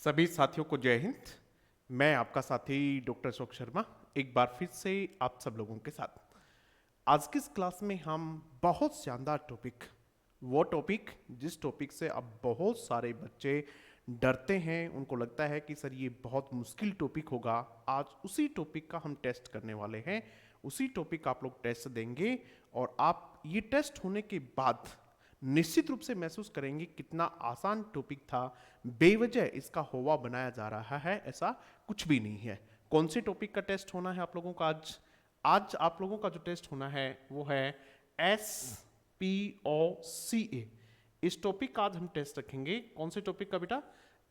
सभी साथियों को जय हिंद। मैं आपका साथी डॉक्टर अशोक शर्मा एक बार फिर से आप सब लोगों के साथ। आज की इस क्लास में हम बहुत शानदार टॉपिक, वो टॉपिक जिस टॉपिक से अब बहुत सारे बच्चे डरते हैं, उनको लगता है कि सर ये बहुत मुश्किल टॉपिक होगा, आज उसी टॉपिक का हम टेस्ट करने वाले हैं। उसी टॉपिक का आप लोग टेस्ट देंगे और आप ये टेस्ट होने के बाद निश्चित रूप से महसूस करेंगे कितना आसान टॉपिक था। बेवजह इसका होवा बनाया जा रहा है, ऐसा कुछ भी नहीं है। कौन से टॉपिक का टेस्ट होना है आप लोगों का आज? आज आप लोगों का जो टेस्ट होना है वो है SPOCA। इस टॉपिक का आज हम टेस्ट रखेंगे। कौन से टॉपिक का बेटा?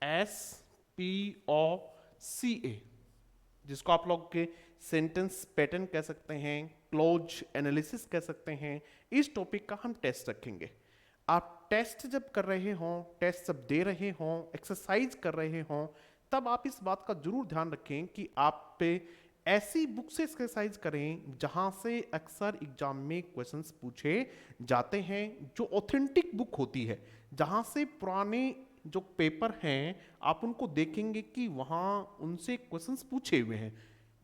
SPOCA, जिसको आप लोग के सेंटेंस पैटर्न कह सकते हैं, क्लोज एनालिसिस कह सकते हैं। इस टॉपिक का हम टेस्ट रखेंगे। आप टेस्ट जब कर रहे हों, टेस्ट जब दे रहे हों, एक्सरसाइज कर रहे हों, तब आप इस बात का जरूर ध्यान रखें कि आप पे ऐसी बुक से एक्सरसाइज करें जहां से अक्सर एग्जाम में क्वेश्चंस पूछे जाते हैं, जो ऑथेंटिक बुक होती है, जहां से पुराने जो पेपर हैं आप उनको देखेंगे कि वहां उनसे क्वेश्चंस पूछे हुए हैं।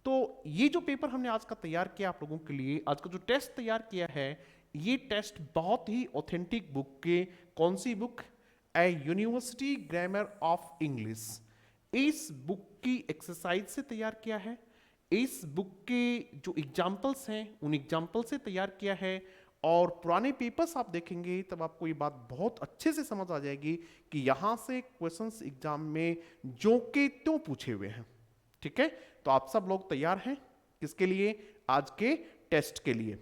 तो ये जो पेपर हमने आज का तैयार किया आप लोगों के लिए, आज का जो टेस्ट तैयार किया है, ये टेस्ट बहुत ही ऑथेंटिक बुक के, कौन सी book? A university grammar of English. इस बुक की एक्सरसाइज से तैयार किया है। इस बुक के जो एग्जाम्पल्स हैं उन एग्जाम्पल से तैयार किया है। और पुराने पेपर्स आप देखेंगे तब आपको ये बात बहुत अच्छे से समझ आ जाएगी कि यहां से क्वेश्चंस एग्जाम में जो के त्यों पूछे हुए हैं। ठीक है, तो आप सब लोग तैयार हैं किसके लिए? आज के टेस्ट के लिए।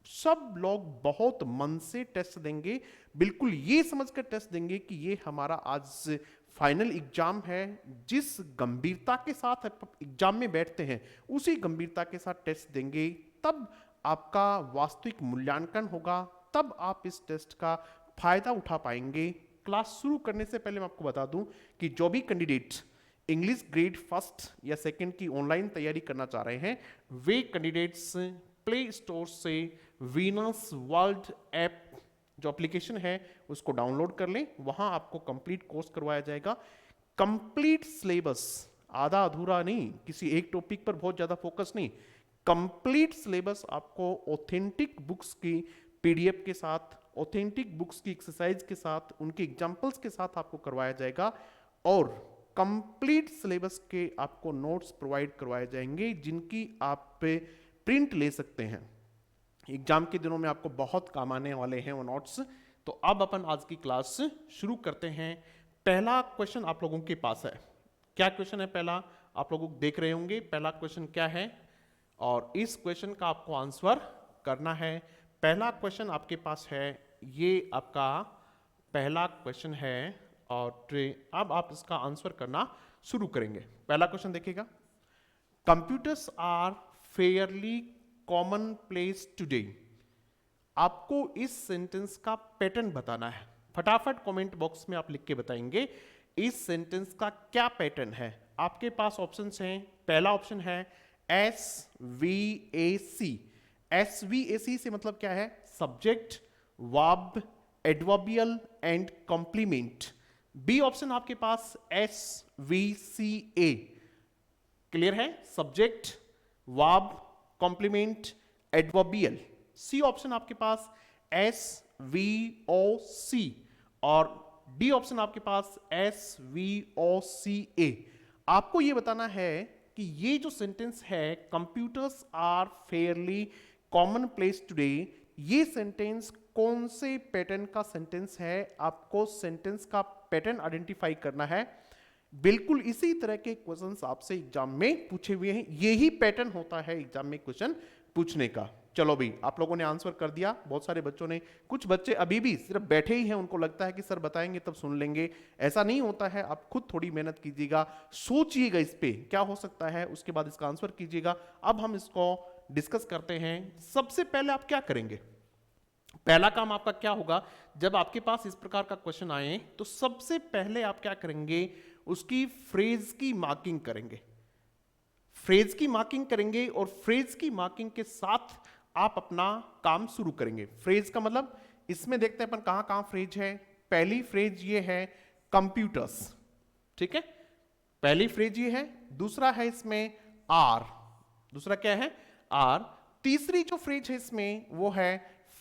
सब लोग बहुत मन से टेस्ट देंगे, बिल्कुल ये समझकर टेस्ट देंगे कि ये हमारा आज फाइनल एग्जाम है। जिस गंभीरता के साथ एग्जाम में बैठते हैं उसी गंभीरता के साथ टेस्ट देंगे, तब आपका वास्तविक मूल्यांकन होगा, तब आप इस टेस्ट का फायदा उठा पाएंगे। क्लास शुरू करने से पहले मैं आपको बता दूं कि जो भी कैंडिडेट इंग्लिश ग्रेड फर्स्ट या सेकंड की ऑनलाइन तैयारी करना चाह रहे हैं, वे कैंडिडेट्स प्ले स्टोर से वीनस वर्ल्ड ऐप जो एप्लीकेशन है उसको डाउनलोड कर लें। वहां आपको कंप्लीट कोर्स करवाया जाएगा। कंप्लीट सिलेबस, आधा अधूरा नहीं, किसी एक टॉपिक पर बहुत ज्यादा फोकस नहीं, कंप्लीट सिलेबस आपको ऑथेंटिक बुक्स की पीडीएफ के साथ, ऑथेंटिक बुक्स की एक्सरसाइज के साथ, उनके एग्जाम्पल्स के साथ आपको करवाया जाएगा। और कंप्लीट सिलेबस के आपको नोट्स प्रोवाइड करवाए जाएंगे जिनकी आप प्रिंट ले सकते हैं। एग्जाम के दिनों में आपको बहुत काम आने वाले हैं वो नोट्स। तो अब अपन आज की क्लास शुरू करते हैं। पहला क्वेश्चन आप लोगों के पास है। क्या क्वेश्चन है पहला? आप लोग देख रहे होंगे पहला क्वेश्चन क्या है, और इस क्वेश्चन का आपको आंसर करना है। पहला क्वेश्चन आपके पास है, ये आपका पहला क्वेश्चन है, और अब आप इसका आंसर करना शुरू करेंगे। पहला क्वेश्चन देखिएगा। Computers are fairly common place today. आपको इस सेंटेंस का पैटर्न बताना है। फटाफट कमेंट बॉक्स में आप लिख के बताएंगे इस सेंटेंस का क्या पैटर्न है। आपके पास ऑप्शंस हैं। पहला ऑप्शन है SVAC। SVAC से मतलब क्या है? Subject, verb, adverbial and complement. B option आपके पास SVCA। क्लियर है? Subject, verb, complement, adverbial. C option आपके पास SVOC, और डी ऑप्शन आपके पास SVOCA। आपको यह बताना है कि ये जो सेंटेंस है, computers are fairly common place today, ये सेंटेंस कौन से पैटर्न का सेंटेंस है। आपको सेंटेंस का पैटर्न आइडेंटिफाई करना है। बिल्कुल इसी तरह के क्वेश्चंस आपसे एग्जाम में पूछे हुए हैं। यही पैटर्न होता है एग्जाम में क्वेश्चन पूछने का। चलो भाई, आप लोगों ने आंसर कर दिया, बहुत सारे बच्चों ने। कुछ बच्चे अभी भी सिर्फ बैठे ही हैं, उनको लगता है कि सर बताएंगे तब सुन लेंगे। ऐसा नहीं होता है। आप खुद थोड़ी मेहनत कीजिएगा, सोचिएगा इस पे क्या हो सकता है, उसके बाद इसका आंसर कीजिएगा। अब हम इसको डिस्कस करते हैं। सबसे पहले आप क्या करेंगे? पहला काम आपका क्या होगा? जब आपके पास इस प्रकार का क्वेश्चन आए तो सबसे पहले आप क्या करेंगे? उसकी फ्रेज की मार्किंग करेंगे। फ्रेज की मार्किंग करेंगे और फ्रेज की मार्किंग के साथ आप अपना काम शुरू करेंगे। फ्रेज का मतलब, इसमें देखते हैं अपन कहां कहां फ्रेज है। पहली फ्रेज ये है कंप्यूटर्स। ठीक है, पहली फ्रेज ये है, दूसरा है इसमें आर, दूसरा क्या है आर, तीसरी जो फ्रेज है इसमें वो है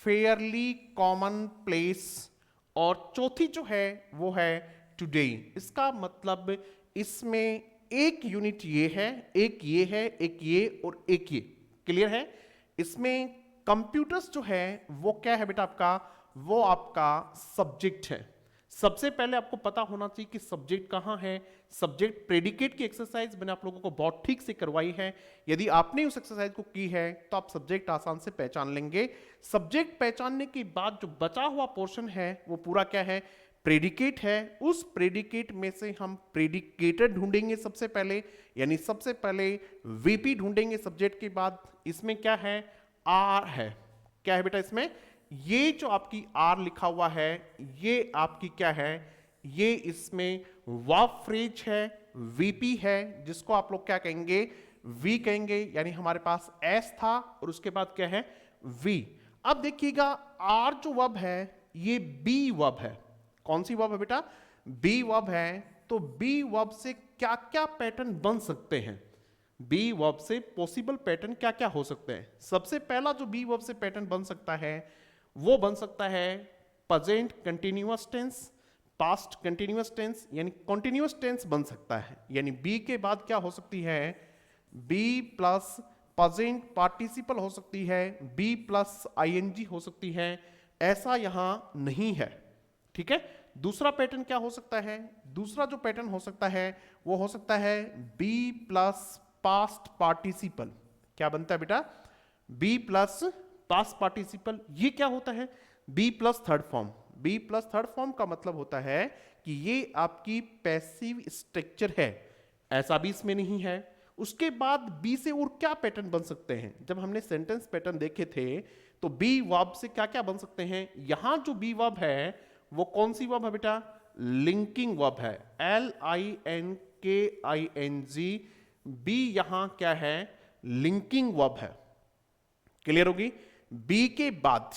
फेयरली कॉमन प्लेस, और चौथी जो है वो है टुडे। इसका मतलब इसमें एक यूनिट ये है, एक ये है, एक ये और एक ये। क्लियर है? इसमें कंप्यूटर्स जो है वो क्या है बेटा आपका, वो आपका सब्जेक्ट है। सबसे पहले आपको पता होना चाहिए कि सब्जेक्ट कहां है। सब्जेक्ट प्रेडिकेट की एक्सरसाइज मैंने आप लोगों को बहुत ठीक से करवाई है। यदि आपने उस एक्सरसाइज को की है तो आप सब्जेक्ट आसान से पहचान लेंगे। सब्जेक्ट पहचानने के बाद जो बचा हुआ पोर्शन है वो पूरा क्या है, प्रेडिकेट है। उस प्रेडिकेट में से हम प्रेडिकेटर ढूंढेंगे सबसे पहले, यानी सबसे पहले वीपी ढूंढेंगे सब्जेक्ट के बाद। इसमें क्या है, आर है। क्या है बेटा इसमें, ये जो आपकी आर लिखा हुआ है ये आपकी क्या है, ये इसमें वर्ब फ्रेज है, वीपी है, जिसको आप लोग क्या कहेंगे, वी कहेंगे। यानी हमारे पास एस था और उसके बाद क्या है, वी। अब देखिएगा आर जो वर्ब है ये बी वर्ब है। कौन सी वर्ब है बेटा, बी वर्ब है। तो बी वर्ब से क्या क्या पैटर्न बन सकते हैं, बी वर्ब से पॉसिबल पैटर्न क्या क्या हो सकते हैं। सबसे पहला जो बी वर्ब से पैटर्न बन सकता है वो बन सकता है present continuous tense, past continuous tense, यानी कंटिन्यूअस टेंस बन सकता है। यानी बी के बाद क्या हो सकती है, बी प्लस प्रेजेंट पार्टिसिपल हो सकती है, बी प्लस आईएनजी हो सकती है। ऐसा यहां नहीं है, ठीक है। दूसरा पैटर्न क्या हो सकता है, दूसरा जो पैटर्न हो सकता है वो हो सकता है बी प्लस पास्ट पार्टिसिपल। क्या बनता है बेटा, बी प्लस पास्ट पार्टिसिपल। ये क्या होता है, be plus third form. Be plus third form का मतलब होता है कि ये आपकी पैसिव स्ट्रक्चर है, ऐसा भी इसमें नहीं है। उसके बाद बी से और क्या पैटर्न बन सकते हैं, जब हमने सेंटेंस पैटर्न देखे थे तो बी वर्ब से क्या क्या बन सकते हैं। यहां जो बी वर्ब है वो कौन सी वर्ब है बेटा, लिंकिंग वर्ब है, LINKING। बी यहां क्या है, लिंकिंग वर्ब है। क्लियर होगी? बी के बाद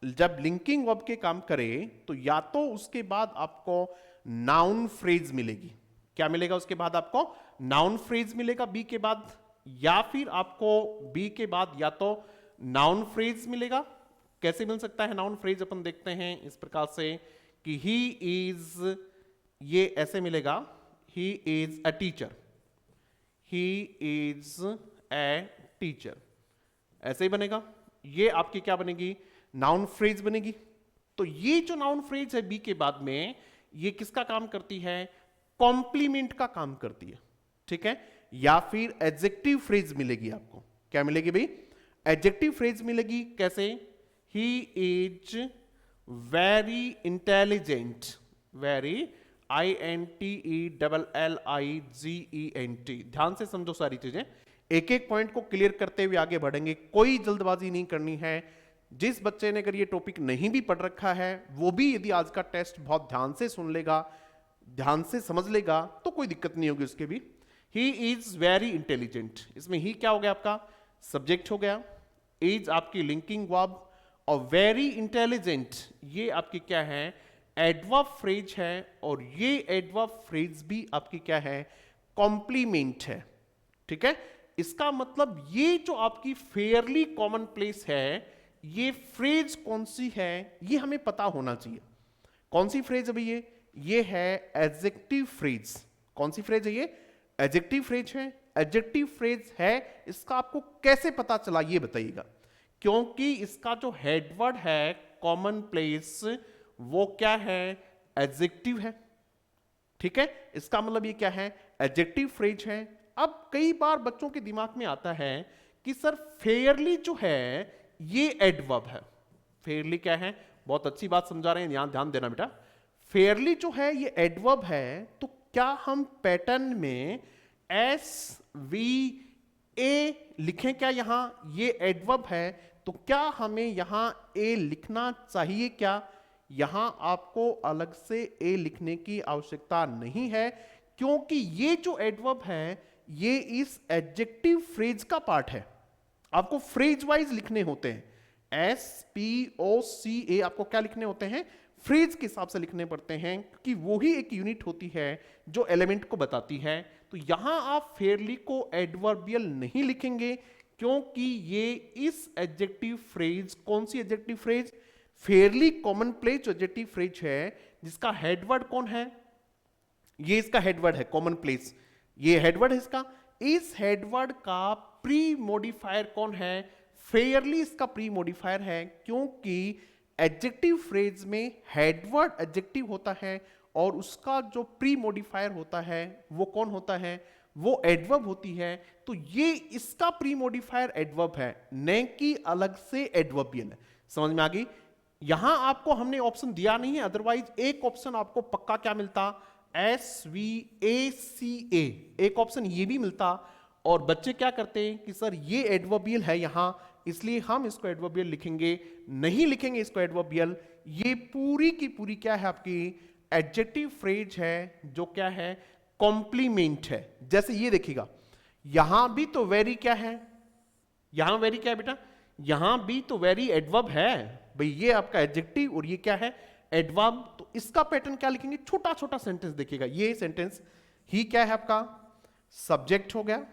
जब लिंकिंग वर्ब के काम करे तो या तो उसके बाद आपको नाउन फ्रेज मिलेगी। क्या मिलेगा उसके बाद आपको, नाउन फ्रेज मिलेगा बी के बाद, या फिर आपको बी के बाद या तो नाउन फ्रेज मिलेगा। कैसे मिल सकता है नाउन फ्रेज, अपन देखते हैं इस प्रकार से कि ही इज, ये ऐसे मिलेगा, he is a teacher, he is a teacher, ऐसे ही बनेगा। ये आपकी क्या बनेगी, नाउन फ्रेज बनेगी। तो ये जो नाउन फ्रेज है बी के बाद में, ये किसका काम करती है, कॉम्प्लीमेंट का काम करती है, ठीक है। या फिर एडजेक्टिव फ्रेज मिलेगी आपको। क्या मिलेगी भाई, एडजेक्टिव फ्रेज मिलेगी। कैसे, he is very intelligent, very INTELLIGENT। ध्यान से समझो सारी चीजें, एक एक पॉइंट को क्लियर करते हुए आगे बढ़ेंगे, कोई जल्दबाजी नहीं करनी है। जिस बच्चे ने अगर ये टॉपिक नहीं भी पढ़ रखा है वो भी यदि आज का टेस्ट बहुत ध्यान से सुन लेगा, ध्यान से समझ लेगा तो कोई दिक्कत नहीं होगी उसके भी। ही इज वेरी इंटेलिजेंट, इसमें ही क्या हो गया आपका, सब्जेक्ट हो गया, इज आपकी लिंकिंग वर्ब, और वेरी इंटेलिजेंट ये आपकी क्या है, एडवर्ब फ्रेज है। और ये एडवर्ब फ्रेज भी आपकी क्या है, कॉम्प्लीमेंट है, ठीक है। इसका मतलब ये जो आपकी फेयरली कॉमन प्लेस है, ये फ्रेज कौन सी है ये हमें पता होना चाहिए। कौन सी फ्रेज है भैया, ये है एडजेक्टिव फ्रेज। कौन सी फ्रेज है ये, एडजेक्टिव फ्रेज है। एडजेक्टिव फ्रेज है, इसका आपको कैसे पता चला ये बताइएगा। क्योंकि इसका जो हेडवर्ड है कॉमन प्लेस वो क्या है, एडजेक्टिव है, ठीक है। इसका मतलब ये क्या है, एडजेक्टिव फ्रेज है। अब कई बार बच्चों के दिमाग में आता है कि सर फेयरली जो है ये एडवर्ब है। फेयरली क्या है, बहुत अच्छी बात समझा रहे हैं, यहां ध्यान देना बेटा। फेयरली जो है ये एडवर्ब है, तो क्या हम पैटर्न में SVA लिखें क्या, यहां ये एडवर्ब है तो क्या हमें यहां ए लिखना चाहिए क्या। यहां आपको अलग से ए लिखने की आवश्यकता नहीं है, क्योंकि ये जो एडवर्ब है ये इस एडजेक्टिव फ्रेज का पार्ट है। आपको फ्रेज वाइज लिखने होते हैं, SPOCA आपको क्या लिखने होते हैं, फ्रेज के हिसाब से लिखने पड़ते हैं, क्योंकि वो ही एक यूनिट होती है जो एलिमेंट को बताती है। तो यहां आप फेयरली को एडवर्बियल नहीं लिखेंगे, क्योंकि ये इस एडजेक्टिव फ्रेज, कौन सी adjective phrase, fairly common place adjective phrase है, जिसका हेडवर्ड कौन है, ये इसका हेडवर्ड है, कॉमन प्लेस, ये हेडवर्ड है इसका। इस हेडवर्ड का प्री मॉडिफायर कौन है, फेयरली इसका प्री मॉडिफायर है, क्योंकि एडजेक्टिव फ्रेज में हेडवर्ड एडजेक्टिव होता है और उसका जो प्री मॉडिफायर होता है वो कौन होता है, वो एडवर्ब होती है। तो ये इसका प्री मॉडिफायर एडवर्ब है, न कि अलग से एडवर्बियल है। समझ में आ गई? यहां आपको हमने ऑप्शन दिया नहीं है, अदरवाइज एक ऑप्शन आपको पक्का क्या मिलता, SVACA, एक ऑप्शन ये भी मिलता। और बच्चे क्या करते हैं कि सर ये एडवर्बियल है यहां, इसलिए हम इसको एडवर्बियल लिखेंगे, नहीं लिखेंगे इसको एडवर्बियल। ये पूरी की पूरी क्या है आपकी एडजेक्टिव फ्रेज है, जो क्या है कॉम्प्लीमेंट है। जैसे ये देखिएगा, यहां भी तो वेरी क्या है, यहां वेरी क्या है बेटा, यहां भी तो वेरी एडवर्ब है भाई, ये आपका एडजेक्टिव और ये क्या है एडवर्ब। तो इसका पैटर्न क्या लिखेंगे, छोटा छोटा सेंटेंस देखिएगा, ये सेंटेंस ही क्या है आपका सब्जेक्ट हो गया,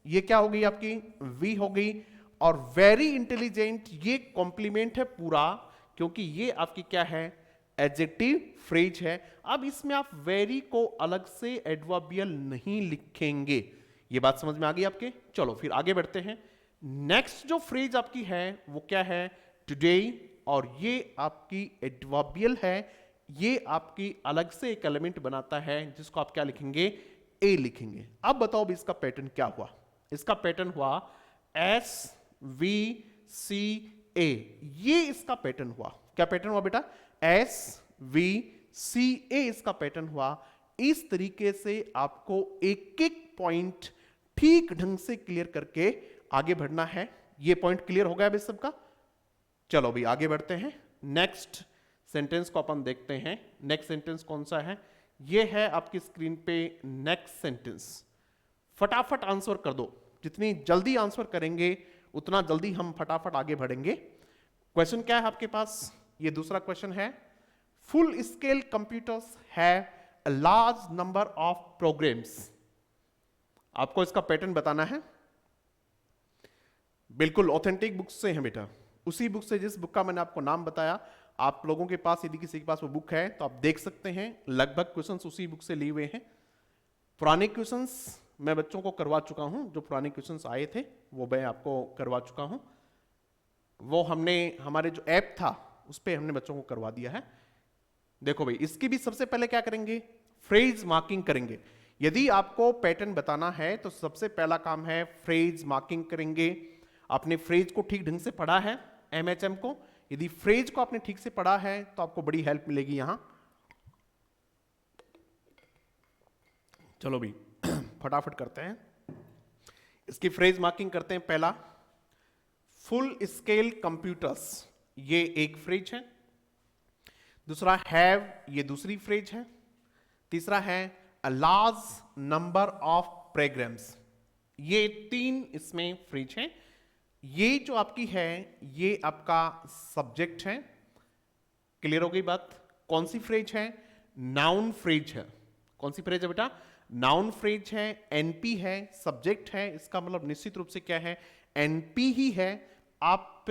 ये क्या हो गई आपकी वी हो गई, और वेरी इंटेलिजेंट ये कॉम्प्लीमेंट है पूरा, क्योंकि ये आपकी क्या है एडजेक्टिव फ्रेज है। अब इसमें आप वेरी को अलग से एडवर्बियल नहीं लिखेंगे, ये बात समझ में आ गई आपके। चलो फिर आगे बढ़ते हैं। नेक्स्ट जो फ्रेज आपकी है वो क्या है टुडे, और ये आपकी एडवर्बियल है, ये आपकी अलग से एक एलिमेंट बनाता है जिसको आप क्या लिखेंगे ए लिखेंगे। अब बताओ भी इसका पैटर्न क्या हुआ, इसका पैटर्न हुआ SVCA, ये इसका पैटर्न हुआ। क्या पैटर्न हुआ बेटा, SVCA इसका पैटर्न हुआ। इस तरीके से आपको एक एक पॉइंट ठीक ढंग से क्लियर करके आगे बढ़ना है। ये पॉइंट क्लियर हो गया अभी सबका। चलो भी आगे बढ़ते हैं, नेक्स्ट सेंटेंस को अपन देखते हैं। नेक्स्ट सेंटेंस कौन सा है, ये है आपकी स्क्रीन पे नेक्स्ट सेंटेंस। फटाफट आंसर कर दो, जितनी जल्दी आंसर करेंगे उतना जल्दी हम फटाफट आगे बढ़ेंगे। क्वेश्चन क्या है आपके पास, ये दूसरा क्वेश्चन है, full scale computers have a large number of programs. आपको इसका पैटर्न बताना है, बिल्कुल ऑथेंटिक बुक से है बेटा, उसी बुक से जिस बुक का मैंने आपको नाम बताया। आप लोगों के पास यदि किसी के पास वो बुक है तो आप देख सकते हैं, लगभग क्वेश्चंस उसी बुक से लिए हुए हैं। पुराने क्वेश्चंस मैं बच्चों को करवा चुका हूं, जो पुराने क्वेश्चंस आए थे वो मैं आपको करवा चुका हूं। वो हमने हमारे जो ऐप था उस पर हमने बच्चों को करवा दिया है। देखो भाई, इसकी भी सबसे पहले क्या करेंगे, फ्रेज मार्किंग करेंगे। यदि आपको पैटर्न बताना है तो सबसे पहला काम है फ्रेज मार्किंग करेंगे। आपने फ्रेज को ठीक ढंग से पढ़ा है, MHM को, यदि फ्रेज को आपने ठीक से पढ़ा है तो आपको बड़ी हेल्प मिलेगी यहां। चलो भी फटाफट करते हैं, इसकी फ्रेज मार्किंग करते हैं। पहला, फुल स्केल कंप्यूटर्स, ये एक फ्रेज है। दूसरा हैव, ये दूसरी फ्रेज है। तीसरा है a large number of programs, ये तीन इसमें फ्रेज है। ये जो आपकी है ये आपका सब्जेक्ट है। क्लियर हो गई बात, कौन सी फ्रेज है, नाउन फ्रेज है। कौन सी फ्रेज है बेटा, नाउन फ्रेज है। NP है, सब्जेक्ट है, इसका मतलब निश्चित रूप से क्या है NP ही है। आप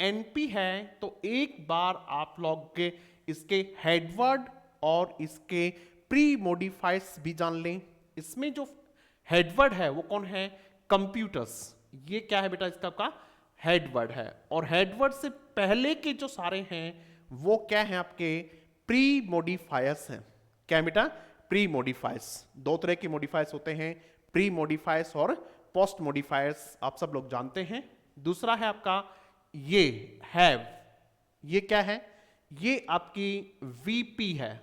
NP है तो एक बार आप लोग के इसके हेडवर्ड और इसके प्री मॉडिफायर्स भी जान लें। इसमें जो हेडवर्ड है वो कौन है, कंप्यूटर्स, ये क्या है बेटा इसका का हेडवर्ड है। और हेडवर्ड से पहले के जो सारे हैं वो क्या है आपके प्री मॉडिफायर्स हैं। क्या है बेटा, प्री मॉडिफायर्स। दो तरह के मॉडिफायर्स होते हैं, प्री मॉडिफायर्स और पोस्ट मॉडिफायर्स, आप सब लोग जानते हैं। दूसरा है आपका ये हैव, ये क्या है, ये आपकी VP है।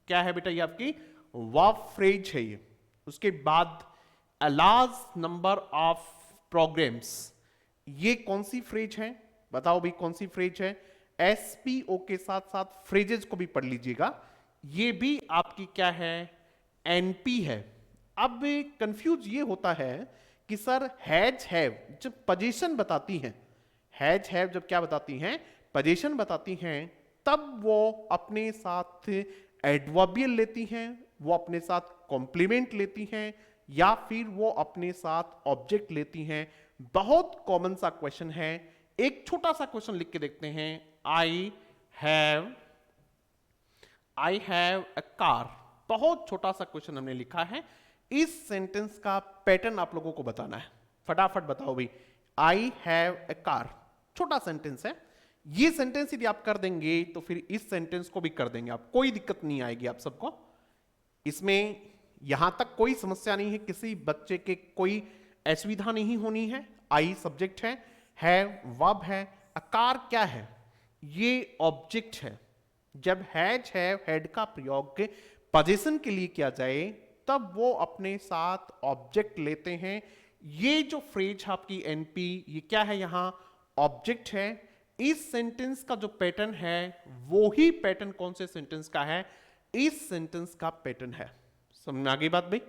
क्या है बेटा, ये आपकी वर्ब फ्रेज है ये। उसके बाद a large number of programs, ये कौन सी फ्रेज है बताओ भी, कौन सी फ्रेज है। SPO के साथ साथ फ्रेजेस को भी पढ़ लीजिएगा, ये भी आपकी क्या है NP है। अब कंफ्यूज ये होता है कि सर हैज हैव जब पोजीशन बताती हैं, हैज हैव जब क्या बताती हैं पोजीशन बताती हैं, तब वो अपने साथ एडवर्बियल लेती हैं, वो अपने साथ कॉम्प्लीमेंट लेती हैं, या फिर वो अपने साथ ऑब्जेक्ट लेती हैं। बहुत कॉमन सा क्वेश्चन है, एक छोटा सा क्वेश्चन लिख के देखते हैं। आई हैव अ कार, बहुत छोटा सा क्वेश्चन हमने लिखा है। इस सेंटेंस का पैटर्न आप लोगों को बताना है, फटाफट बताओ भाई। आई हैव अ कार, छोटा सेंटेंस है। ये सेंटेंस यदि आप कर देंगे तो फिर इस सेंटेंस को भी कर देंगे आप, कोई दिक्कत नहीं आएगी आप सबको। इसमें यहां तक कोई समस्या नहीं है, किसी बच्चे के कोई असुविधा नहीं होनी है। आई सब्जेक्ट है वर्ब है, अकार क्या है, ये ऑब्जेक्ट है। जब हैज है हेड का प्रयोग पोजीशन के लिए किया जाए तब वो अपने साथ ऑब्जेक्ट लेते हैं। ये जो फ्रेज आपकी एनपी, ये क्या है, यहां ऑब्जेक्ट है। इस सेंटेंस का जो पैटर्न है वो ही पैटर्न कौन से सेंटेंस का है, इस सेंटेंस का पैटर्न है। समझ में आ गई बात भाई?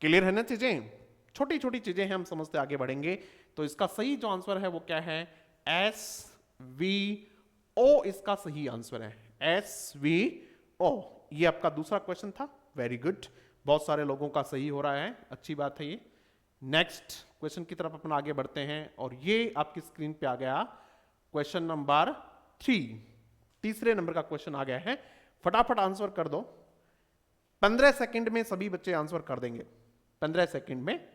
क्लियर है ना चीजें? छोटी छोटी चीजें हैं, हम समझते आगे बढ़ेंगे। तो इसका सही जो आंसर है वो क्या है, SVO इसका सही आंसर है, SVO। ये आपका दूसरा क्वेश्चन था, वेरी गुड, बहुत सारे लोगों का सही हो रहा है, अच्छी बात है ये। नेक्स्ट क्वेश्चन की तरफ अपन आगे बढ़ते हैं और ये आपकी स्क्रीन पे आ गया क्वेश्चन नंबर 3, तीसरे नंबर का क्वेश्चन आ गया है। फटाफट आंसर कर दो, 15 सेकंड में सभी बच्चे आंसर कर देंगे, 15 सेकंड में।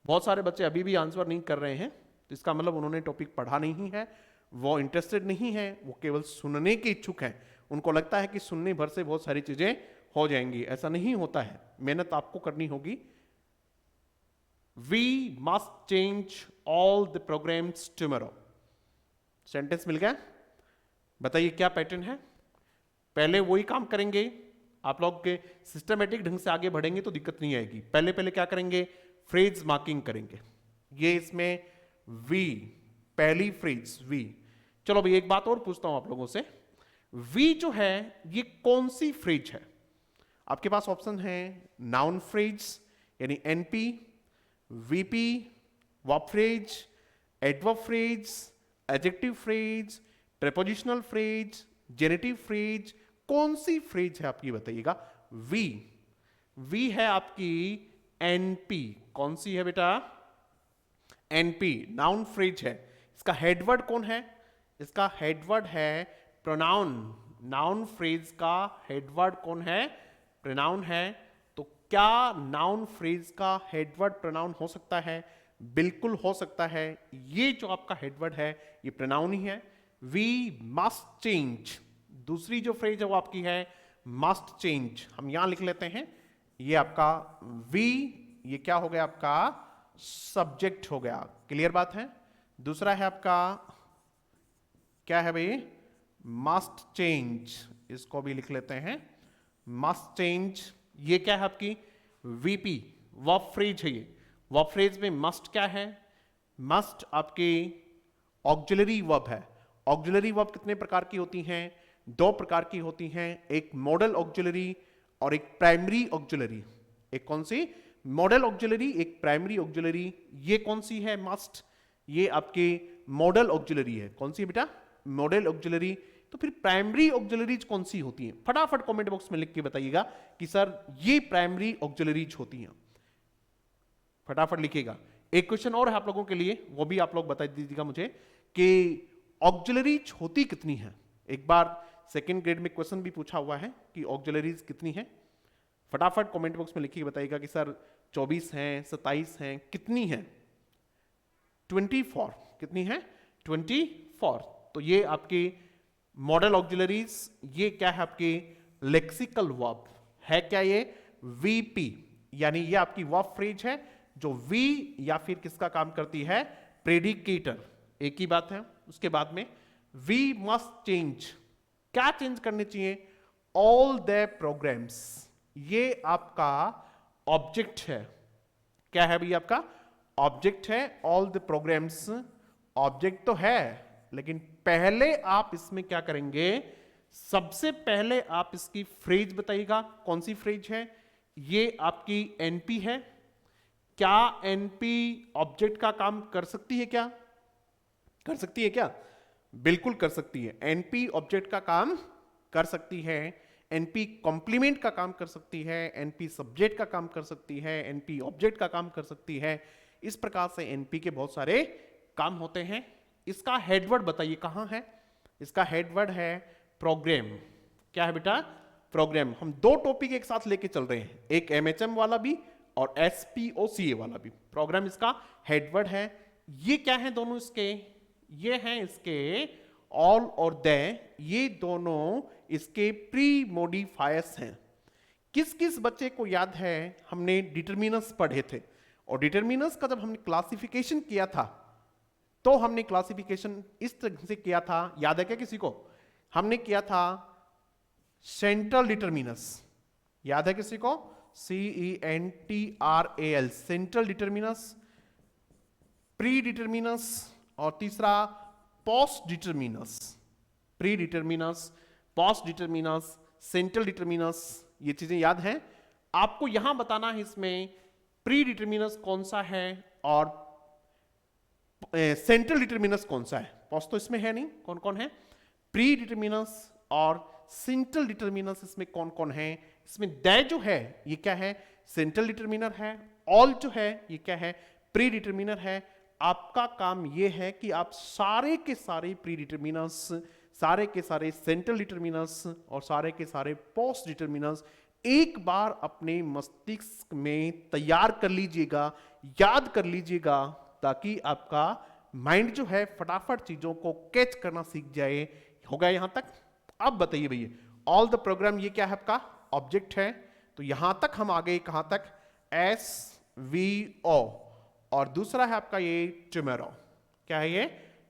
बहुत सारे बच्चे अभी भी आंसर नहीं कर रहे हैं, तो इसका मतलब उन्होंने टॉपिक पढ़ा नहीं है, वो इंटरेस्टेड नहीं है, वो केवल सुनने के इच्छुक हैं। उनको लगता है कि सुनने भर से बहुत सारी चीजें हो जाएंगी, ऐसा नहीं होता है, मेहनत आपको करनी होगी। We must change all the programs tomorrow। Sentence मिल गया? बताइए क्या पैटर्न है। पहले वही काम करेंगे, आप लोग के सिस्टमेटिक ढंग से आगे बढ़ेंगे तो दिक्कत नहीं आएगी। पहले पहले क्या करेंगे, फ्रेज मार्किंग करेंगे। ये इसमें वी, पहली फ्रेज वी। चलो भाई एक बात और पूछता हूं आप लोगों से, वी जो है ये कौन सी फ्रेज है? आपके पास ऑप्शन है नाउन फ्रेज यानी NP, VP, verb phrase, adverb phrase, adjective phrase, prepositional phrase, generative phrase, कौन सी फ्रेज है आपकी बताइएगा। वी है आपकी एनपी। कौन सी है बेटा? एनपी, नाउन फ्रेज है। इसका हेडवर्ड कौन है? इसका हेडवर्ड है प्रोनाउन। नाउन फ्रेज का हेडवर्ड कौन है? प्रोनाउन है। तो क्या नाउन फ्रेज का हेडवर्ड प्रोनाउन हो सकता है? बिल्कुल हो सकता है। ये जो आपका हेडवर्ड है ये प्रोनाउन ही है। वी मस्ट चेंज, दूसरी जो फ्रेज है वो आपकी है मस्ट चेंज। हम यहां लिख लेते हैं, ये आपका वी, ये क्या हो गया आपका सब्जेक्ट हो गया। क्लियर बात है? दूसरा है आपका क्या है भाई, मस्ट चेंज, इसको भी लिख लेते हैं मस्ट चेंज। ये क्या है आपकी वीपी, वर्ब फ्रेज है ये। वर्ब फ्रेज में मस्ट क्या है? मस्ट आपकी ऑक्सिलरी वर्ब है। ऑक्सिलरी वर्ब कितने प्रकार की होती हैं? 2 प्रकार की होती हैं, एक मॉडल ऑक्सिलरी और एक प्राइमरी ऑक्सिलरी। एक कौन सी? मॉडल ऑक्सिलरी, एक प्राइमरी ऑक्सिलरी। ये कौन सी है मस्ट? ये आपकी मॉडल ऑक्सिलरी है। कौन सी बेटा? Model auxiliary. तो फिर प्राइमरी ऑक्सिलरीज कौन सी होती हैं? फटाफट कमेंट बॉक्स में लिख के बताइएगा कि सर ये प्राइमरी ऑक्सिलरीज होती हैं। फटाफट लिखिएगा। एक क्वेश्चन और है आप लोगों के लिए, वो भी आप लोग बता दीजिएगा मुझे कि ऑक्सिलरीज होती कितनी है। एक बार सेकंड ग्रेड में क्वेश्चन भी पूछा हुआ है कि ऑक्सिलरीज कितनी है। फटाफट कमेंट बॉक्स में लिखिए, बताइएगा कि सर 24 हैं, 27 हैं, कितनी है? 24। कितनी है? 24। तो ये आपकी मॉडल ऑक्सिलरीज। ये क्या है आपकी लेक्सिकल वर्ब है। क्या ये? वीपी, यानी ये आपकी वर्ब फ्रेज है जो वी या फिर किसका काम करती है? प्रेडिकेटर। एक ही बात है। उसके बाद में वी मस्ट चेंज, क्या चेंज करने चाहिए? All the programs. ये आपका ऑब्जेक्ट है। क्या है भाई? आपका ऑब्जेक्ट है। ऑल द प्रोग्राम्स ऑब्जेक्ट तो है, लेकिन पहले आप इसमें क्या करेंगे? सबसे पहले आप इसकी फ्रेज बताइएगा, कौन सी फ्रेज है? ये आपकी एनपी है। क्या एनपी ऑब्जेक्ट का काम कर सकती है? क्या कर सकती है? क्या बिल्कुल कर सकती है। एनपी ऑब्जेक्ट का काम कर सकती है। एनपी कॉम्प्लीमेंट का काम कर सकती है, एनपी सब्जेक्ट का काम कर सकती है, एनपी ऑब्जेक्ट का काम कर सकती है। इस प्रकार से एनपी के बहुत सारे काम होते हैं। इसका हेडवर्ड बताइए कहां है? इसका हेडवर्ड है प्रोग्राम। क्या है बेटा? प्रोग्राम। हम दो टॉपिक एक साथ लेके चल रहे हैं, एक एमएचएम वाला भी और एसपीओसीए वाला भी। प्रोग्राम इसका हेडवर्ड है। ये क्या है दोनों इसके? ये हैं इसके ऑल और द, ये दोनों इसके प्री मॉडिफायर्स हैं। किस किस बच्चे को याद है हमने डिटरमिनस पढ़े थे, और डिटरमिनस का जब हमने क्लासिफिकेशन किया था तो हमने क्लासिफिकेशन इस तरह से किया था, याद है क्या किसी को? हमने किया था सेंट्रल डिटरमिनस, याद है किसी को? CENTRAL, सेंट्रल डिटरमिनस, प्री डिटरमिनस और तीसरा पोस्ट डिटरमिनस। प्री डिटरमिनस, पोस्ट डिटरमिनस, सेंट्रल डिटरमिनस, ये चीजें याद हैं आपको। यहां बताना है इसमें प्री डिटरमिनस कौन सा है और सेंट्रल डिटरमिनस कौन सा है। पोस्ट तो इसमें है नहीं, कौन कौन है? प्री डिटरमिनस और सेंट्रल डिटरमिनस इसमें कौन कौन है? इसमें द जो है ये क्या है? सेंट्रल डिटरमिनर है। ऑल जो है ये क्या है? प्री डिटरमिनर है। आपका काम ये है कि आप सारे के सारे प्री डिटरमिनस, सारे के सारे सेंट्रल डिटरमिनस और सारे के सारे पोस्ट डिटरमिनस एक बार अपने मस्तिष्क में तैयार कर लीजिएगा, याद कर लीजिएगा, ताकि आपका माइंड जो है फटाफट चीजों को कैच करना सीख जाए। हो गया यहां तक? अब बताइए भैया, ऑल द प्रोग्राम ये क्या है? आपका ऑब्जेक्ट है। तो यहां तक हम आ गए, कहां तक? SVO। और दूसरा है आपका ये टुमारो। क्या है ये?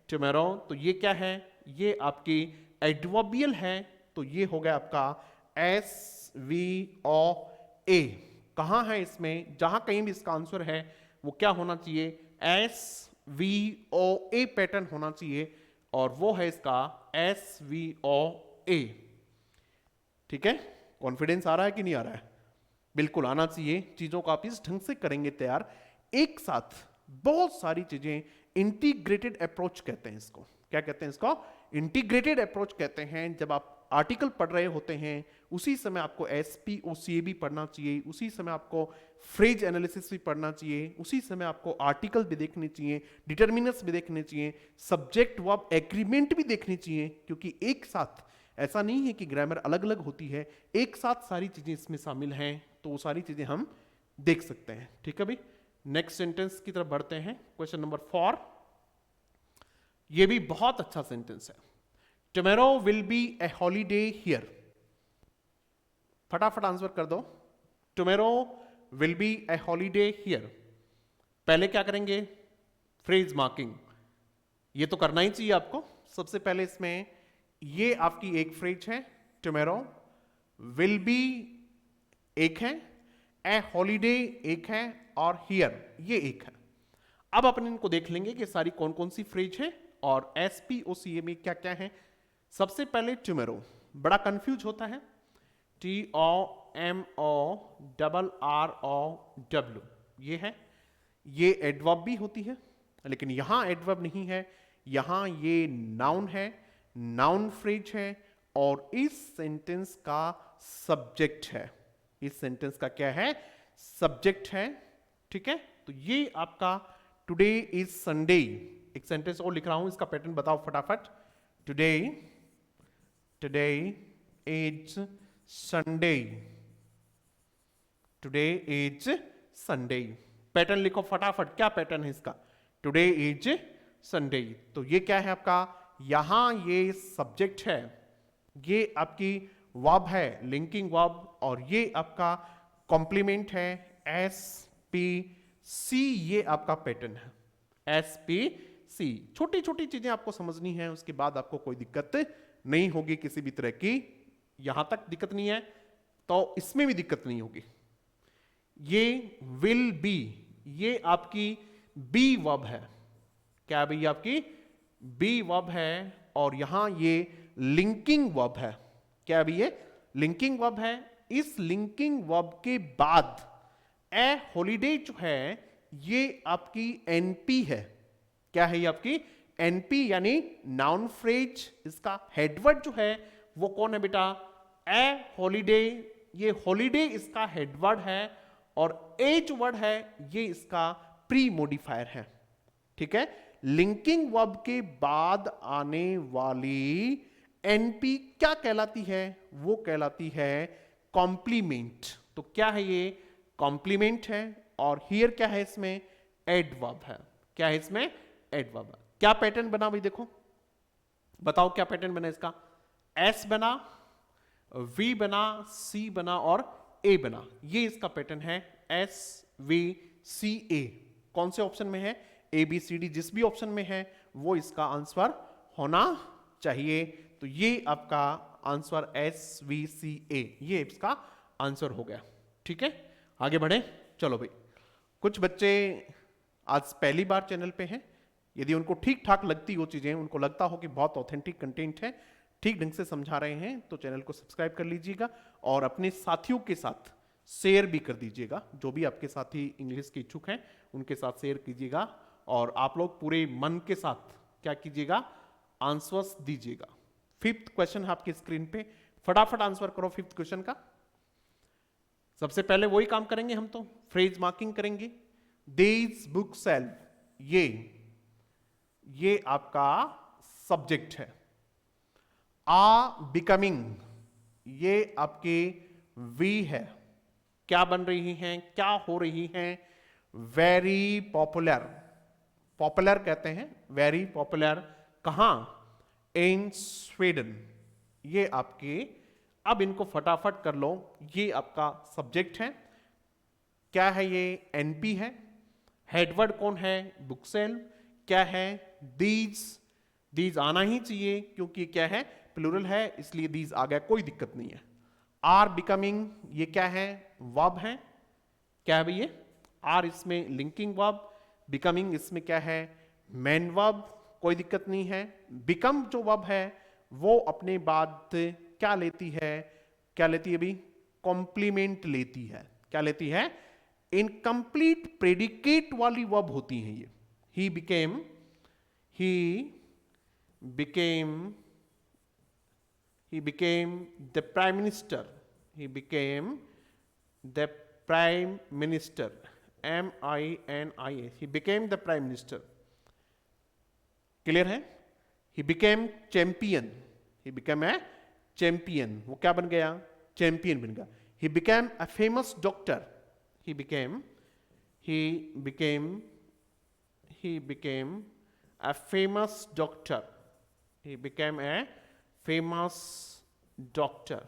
टुमारो। तो ये क्या है? ये आपकी एडवर्बियल है। तो ये हो गया आपका SVOA। कहां है इसमें? जहां कहीं भी इसका आंसर है वो क्या होना चाहिए? SVOA पैटर्न होना चाहिए, और वो है इसका SVOA। ठीक है? कॉन्फिडेंस आ रहा है कि नहीं आ रहा है? बिल्कुल आना चाहिए। चीजों को आप इस ढंग से करेंगे तैयार, एक साथ बहुत सारी चीजें। इंटीग्रेटेड अप्रोच कहते हैं इसको। क्या कहते हैं इसको? इंटीग्रेटेड अप्रोच कहते हैं। जब आप आर्टिकल पढ़ रहे होते हैं उसी समय आपको एसपीओसीए भी पढ़ना चाहिए, उसी समय आपको फ्रेज एनालिसिस भी पढ़ना चाहिए, उसी समय आपको आर्टिकल भी देखने चाहिए, डिटरमिनस भी देखने चाहिए, सब्जेक्ट वर्ब एग्रीमेंट भी देखनी चाहिए। क्योंकि एक साथ, ऐसा नहीं है कि ग्रामर अलग अलग होती है, एक साथ सारी चीजें इसमें शामिल हैं, तो वो सारी चीजें हम देख सकते हैं। ठीक है भाई, नेक्स्ट सेंटेंस की तरफ बढ़ते हैं। क्वेश्चन नंबर 4, ये भी बहुत अच्छा सेंटेंस है। Tomorrow will be A holiday here. फटाफट आंसर कर दो। Tomorrow will be A holiday here. पहले क्या करेंगे? Phrase marking. ये तो करना ही चाहिए आपको। सबसे पहले इसमें ये आपकी एक फ्रेज है, टुमारो। विल बी एक है, ए हॉलीडे एक है, और हियर ये एक है। अब अपन इनको देख लेंगे कि सारी कौन कौन सी फ्रेज है और एसपीओसीए में क्या क्या है। सबसे पहले टुमारो, बड़ा कंफ्यूज होता है। TOMORROW ये है, ये एडवर्ब भी होती है, लेकिन यहां एडवर्ब नहीं है, यहां ये नाउन है, नाउन फ्रेज है, और इस सेंटेंस का सब्जेक्ट है। इस सेंटेंस का क्या है? सब्जेक्ट है। ठीक है, तो ये आपका टुडे इज संडे। एक सेंटेंस और लिख रहा हूं, इसका पैटर्न बताओ फटाफट। Today is Sunday. Today is Sunday. Pattern लिखो फटाफट, क्या पैटर्न है इसका? Today is Sunday. तो ये क्या है आपका? यहां ये सब्जेक्ट है, ये आपकी वर्ब है, लिंकिंग वर्ब, और ये आपका कॉम्प्लीमेंट है, SPC। ये आपका पैटर्न है, SPC। छोटी छोटी चीजें आपको समझनी है, उसके बाद आपको कोई दिक्कत नहीं होगी किसी भी तरह की। यहां तक दिक्कत नहीं है तो इसमें भी दिक्कत नहीं होगी। ये विल बी, ये आपकी बी वर्ब है। क्या भाई? आपकी बी वर्ब है, और यहां ये लिंकिंग वर्ब है। क्या भी? ये लिंकिंग वर्ब है। इस लिंकिंग वर्ब के बाद ए हॉलीडे जो है ये आपकी एनपी है। क्या है ये आपकी? एनपी, यानी नाउन फ्रेज। इसका हेडवर्ड जो है वो कौन है बेटा? ए हॉलीडे, ये हॉलीडे इसका हेडवर्ड है और एच वर्ड है ये इसका प्री मोडिफायर है। ठीक है, लिंकिंग वर्ब के बाद आने वाली एनपी क्या कहलाती है? वो कहलाती है कॉम्प्लीमेंट। तो क्या है ये? कॉम्प्लीमेंट है। और हियर क्या है इसमें? एडवर्ब है। क्या है इसमें? एडवर्ब है। क्या पैटर्न बना भाई? देखो बताओ क्या पैटर्न बना इसका? एस बना, वी बना, सी बना और ए बना। ये इसका पैटर्न है एस वी सी ए। कौन से ऑप्शन में है? ए बी सी डी, जिस भी ऑप्शन में है वो इसका आंसर होना चाहिए। तो ये आपका आंसर एस वी सी ए, ये इसका आंसर हो गया। ठीक है, आगे बढ़े। चलो भाई, कुछ बच्चे आज पहली बार चैनल पे हैं, यदि उनको ठीक ठाक लगती वो चीजें, उनको लगता हो कि बहुत ऑथेंटिक कंटेंट है, ठीक ढंग से समझा रहे हैं, तो चैनल को सब्सक्राइब कर लीजिएगा और अपने साथियों के साथ शेयर भी कर दीजिएगा। जो भी आपके साथी इंग्लिश के इच्छुक हैं उनके साथ शेयर कीजिएगा और आप लोग पूरे मन के साथ क्या कीजिएगा? आंसर्स दीजिएगा। 5th क्वेश्चन है आपकी स्क्रीन पे, फटाफट आंसर करो 5th क्वेश्चन का। सबसे पहले वही काम करेंगे हम, तो फ्रेज मार्किंग करेंगे। दीज बुक सेल, ये आपका सब्जेक्ट है। आ बिकमिंग, ये आपकी वी है। क्या बन रही हैं? क्या हो रही हैं? वेरी पॉपुलर, पॉपुलर कहते हैं, वेरी पॉपुलर। कहां? इन स्वीडन। ये आपके, अब इनको फटाफट कर लो, ये आपका सब्जेक्ट है। क्या है ये? एनपी है। हेडवर्ड कौन है? बुकसेल। क्या है? दीज, दीज आना ही चाहिए क्योंकि क्या है? प्लूरल है, इसलिए दीज आ गया, कोई दिक्कत नहीं है। आर बिकमिंग, ये क्या है? वर्ब है। क्या है भाई ये? आर इसमें लिंकिंग वर्ब, बिकमिंग इसमें क्या है? मेन वर्ब, कोई दिक्कत नहीं है। बिकम जो वर्ब है वो अपने बाद क्या लेती है? क्या लेती है भाई? कॉम्प्लीमेंट लेती है। क्या लेती है? इनकम्प्लीट प्रेडिकेट वाली वर्ब होती है ये। He became, he became the prime minister, he became the prime minister, MINIA, he became the prime minister। Clear है? he became champion, he became a champion, वो क्या बन गया? चैंपियन बन गया। he became a famous doctor, he became a famous doctor, he became a famous doctor.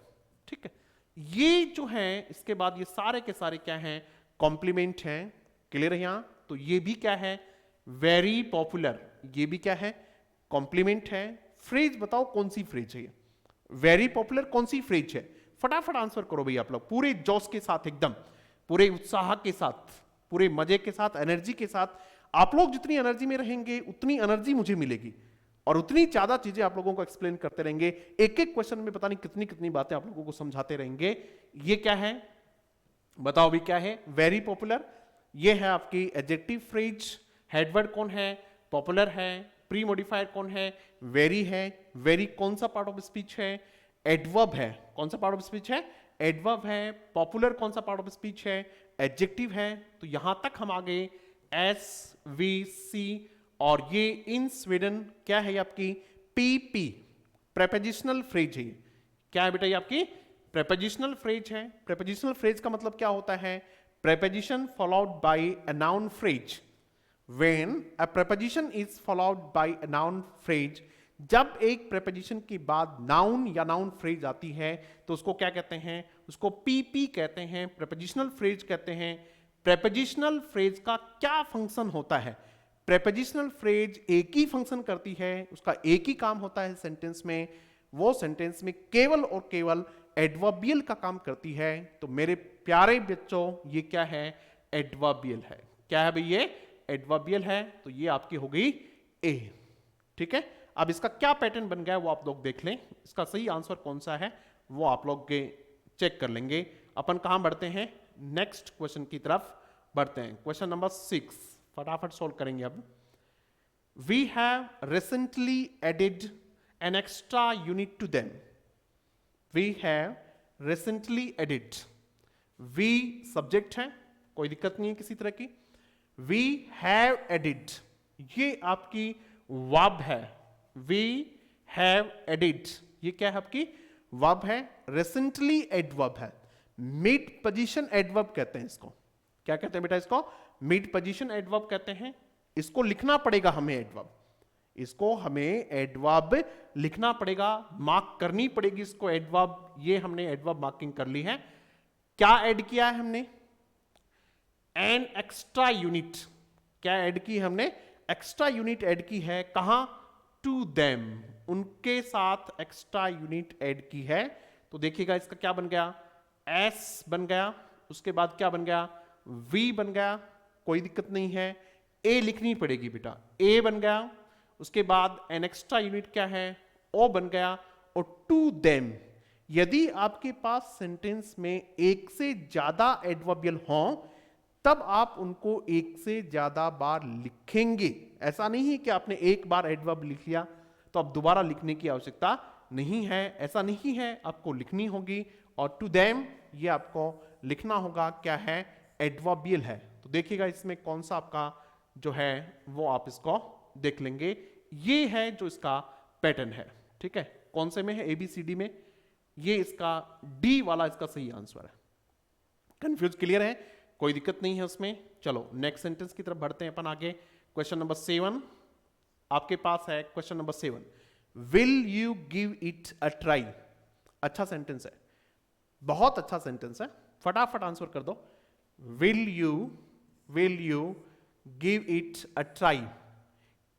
ठीक है, ये जो है इसके बाद ये सारे के सारे क्या हैं? कॉम्प्लीमेंट हैं। क्लियर है यहां? तो ये भी क्या है? वेरी पॉपुलर, ये भी क्या है? कॉम्प्लीमेंट है। फ्रेज बताओ कौन सी फ्रेज है ये? वेरी पॉपुलर कौन सी फ्रेज है? फटाफट आंसर करो भाई आप लोग, पूरे जोश के साथ, एकदम पूरे उत्साह के साथ, पूरे मजे के साथ, एनर्जी के साथ। आप लोग जितनी एनर्जी में रहेंगे उतनी एनर्जी मुझे मिलेगी और उतनी ज्यादा चीजें आप लोगों को एक्सप्लेन करते रहेंगे। एक एक क्वेश्चन में पता नहीं कितनी कितनी बातें आप लोगों को समझाते रहेंगे। ये क्या है? बताओ भी क्या है? Very popular. ये है आपकी एडजेक्टिव फ्रेज। हेडवर्ड कौन है? पॉपुलर है। प्री मॉडिफायर कौन है? वेरी है। वेरी कौन सा पार्ट ऑफ स्पीच है? एडवर्ब है। कौन सा पार्ट ऑफ स्पीच है? एडवर्ब है। पॉपुलर कौन सा पार्ट ऑफ स्पीच है? एडजेक्टिव है। तो यहां तक हम आ गए एस वी सी, और ये इन स्वीडन क्या है? आपकी पीपी, प्रेपोजिशनल फ्रेज है। क्या है बेटा? ये आपकी प्रेपोजिशनल फ्रेज है। प्रेपोजिशनल फ्रेज का मतलब क्या होता है? Preposition followed by a noun phrase. When a preposition is followed by a noun phrase, जब एक प्रेपोजिशन के बाद नाउन या नाउन फ्रेज आती है तो उसको क्या कहते हैं? उसको पीपी कहते हैं, प्रेपोजिशनल फ्रेज कहते हैं। प्रेपोजिशनल फ्रेज का क्या फंक्शन होता है? प्रेपोजिशनल फ्रेज एक ही फंक्शन करती है, उसका एक ही काम होता है सेंटेंस में। वो सेंटेंस में केवल और केवल एडवर्बियल का काम करती है। तो मेरे प्यारे बच्चों, ये क्या है? एडवर्बियल है। क्या है भाई? ये एडवर्बियल है। तो ये आपकी हो गई ए। ठीक है, अब इसका क्या पैटर्न बन गया वो आप लोग देख लें। इसका सही आंसर कौन सा है वो आप लोग चेक कर लेंगे। अपन कहां बढ़ते हैं? नेक्स्ट क्वेश्चन की तरफ बढ़ते हैं। क्वेश्चन नंबर 6 फटाफट सोल्व करेंगे अब। We have recently added an extra unit to them. We have recently added. We subject है, कोई दिक्कत नहीं है किसी तरह की। वी हैव एडिड, ये आपकी वर्ब है। वी हैव एडिड, ये क्या है आपकी वर्ब है, रिसेंटली एडवर्ब है। मिड पोजीशन एडवर्ब कहते हैं इसको। क्या कहते हैं बेटा इसको? मिड पोजीशन एडवर्ब कहते हैं। इसको लिखना पड़ेगा हमें एडवर्ब, इसको हमें एडवर्ब लिखना पड़ेगा, मार्क करनी पड़ेगी इसको एडवर्ब। ये हमने एडवर्ब मार्किंग कर ली है। क्या ऐड किया है हमने? N extra unit. क्या ऐड की हमने? एक्स्ट्रा यूनिट ऐड की है। कहां? टू देम, उनके साथ एक्स्ट्रा यूनिट ऐड की है। तो देखिएगा इसका क्या बन गया, एस बन गया, उसके बाद क्या बन गया, वी बन गया, कोई दिक्कत नहीं है। ए लिखनी पड़ेगी बेटा, ए बन गया, उसके बाद एन एक्स्ट्रा यूनिट क्या है, ओ बन गया, और टू देम। यदि आपके पास सेंटेंस में एक से ज्यादा एडवर्बियल हो तब आप उनको एक से ज्यादा बार लिखेंगे। ऐसा नहीं है कि आपने एक बार एडवर्ब लिख लिया तो अब दोबारा लिखने की आवश्यकता नहीं है, ऐसा नहीं है, आपको लिखनी होगी। और टू देम ये आपको लिखना होगा, क्या है, एडवर्बियल है। तो देखिएगा इसमें कौन सा आपका जो है वो आप इसको देख लेंगे। ये है जो इसका पैटर्न है, ठीक है। कौन से में है? ABCD में। ये इसका डी वाला इसका सही आंसर है। कंफ्यूज क्लियर है? कोई दिक्कत नहीं है उसमें। चलो नेक्स्ट सेंटेंस की तरफ बढ़ते हैं अपन आगे। क्वेश्चन नंबर 7 आपके पास है। Question number 7, will you give it a try. अच्छा सेंटेंस है, बहुत अच्छा सेंटेंस है, फटाफट आंसर कर दो। Will you give it a try.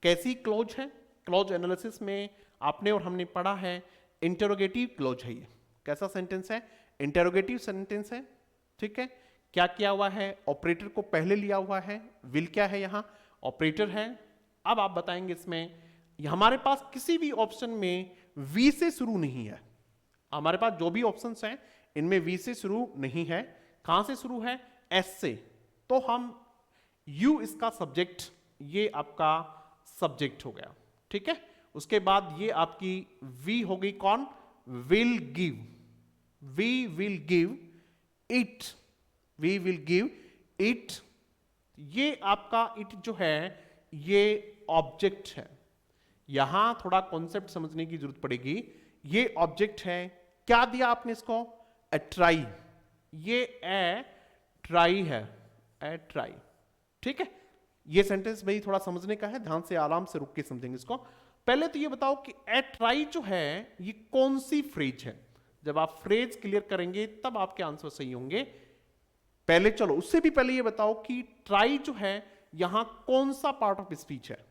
कैसी क्लोज है? क्लोज एनालिसिस में आपने और हमने पढ़ा है इंटरोगेटिव क्लोज है। ये कैसा सेंटेंस है? इंटरोगेटिव सेंटेंस है, ठीक है। क्या किया हुआ है? ऑपरेटर को पहले लिया हुआ है। विल क्या है? यहां ऑपरेटर है। अब आप बताएंगे इसमें हमारे पास किसी भी ऑप्शन में वी से शुरू नहीं है। हमारे पास जो भी ऑप्शंस हैं इनमें वी से शुरू नहीं है। कहां से शुरू है? एस से। तो हम यू इसका सब्जेक्ट, ये आपका सब्जेक्ट हो गया, ठीक है। उसके बाद ये आपकी वी हो गई, कौन? Will give. We will give it, we will give it. ये आपका इट जो है ये ऑब्जेक्ट है। यहां थोड़ा कॉन्सेप्ट समझने की जरूरत पड़ेगी। ये ऑब्जेक्ट है। क्या दिया आपने इसको? ए ट्राई। ये ए ट्राई है, ए ट्राई, ठीक है। ये सेंटेंस भाई थोड़ा समझने का है, ध्यान से आराम से रुक के समझेंगे इसको। पहले तो ये बताओ कि ए ट्राई जो है ये कौन सी फ्रेज है। जब आप फ्रेज क्लियर करेंगे तब आपके आंसर सही होंगे। पहले चलो उससे भी पहले ये बताओ कि ट्राई जो है यहां कौन सा पार्ट ऑफ स्पीच है।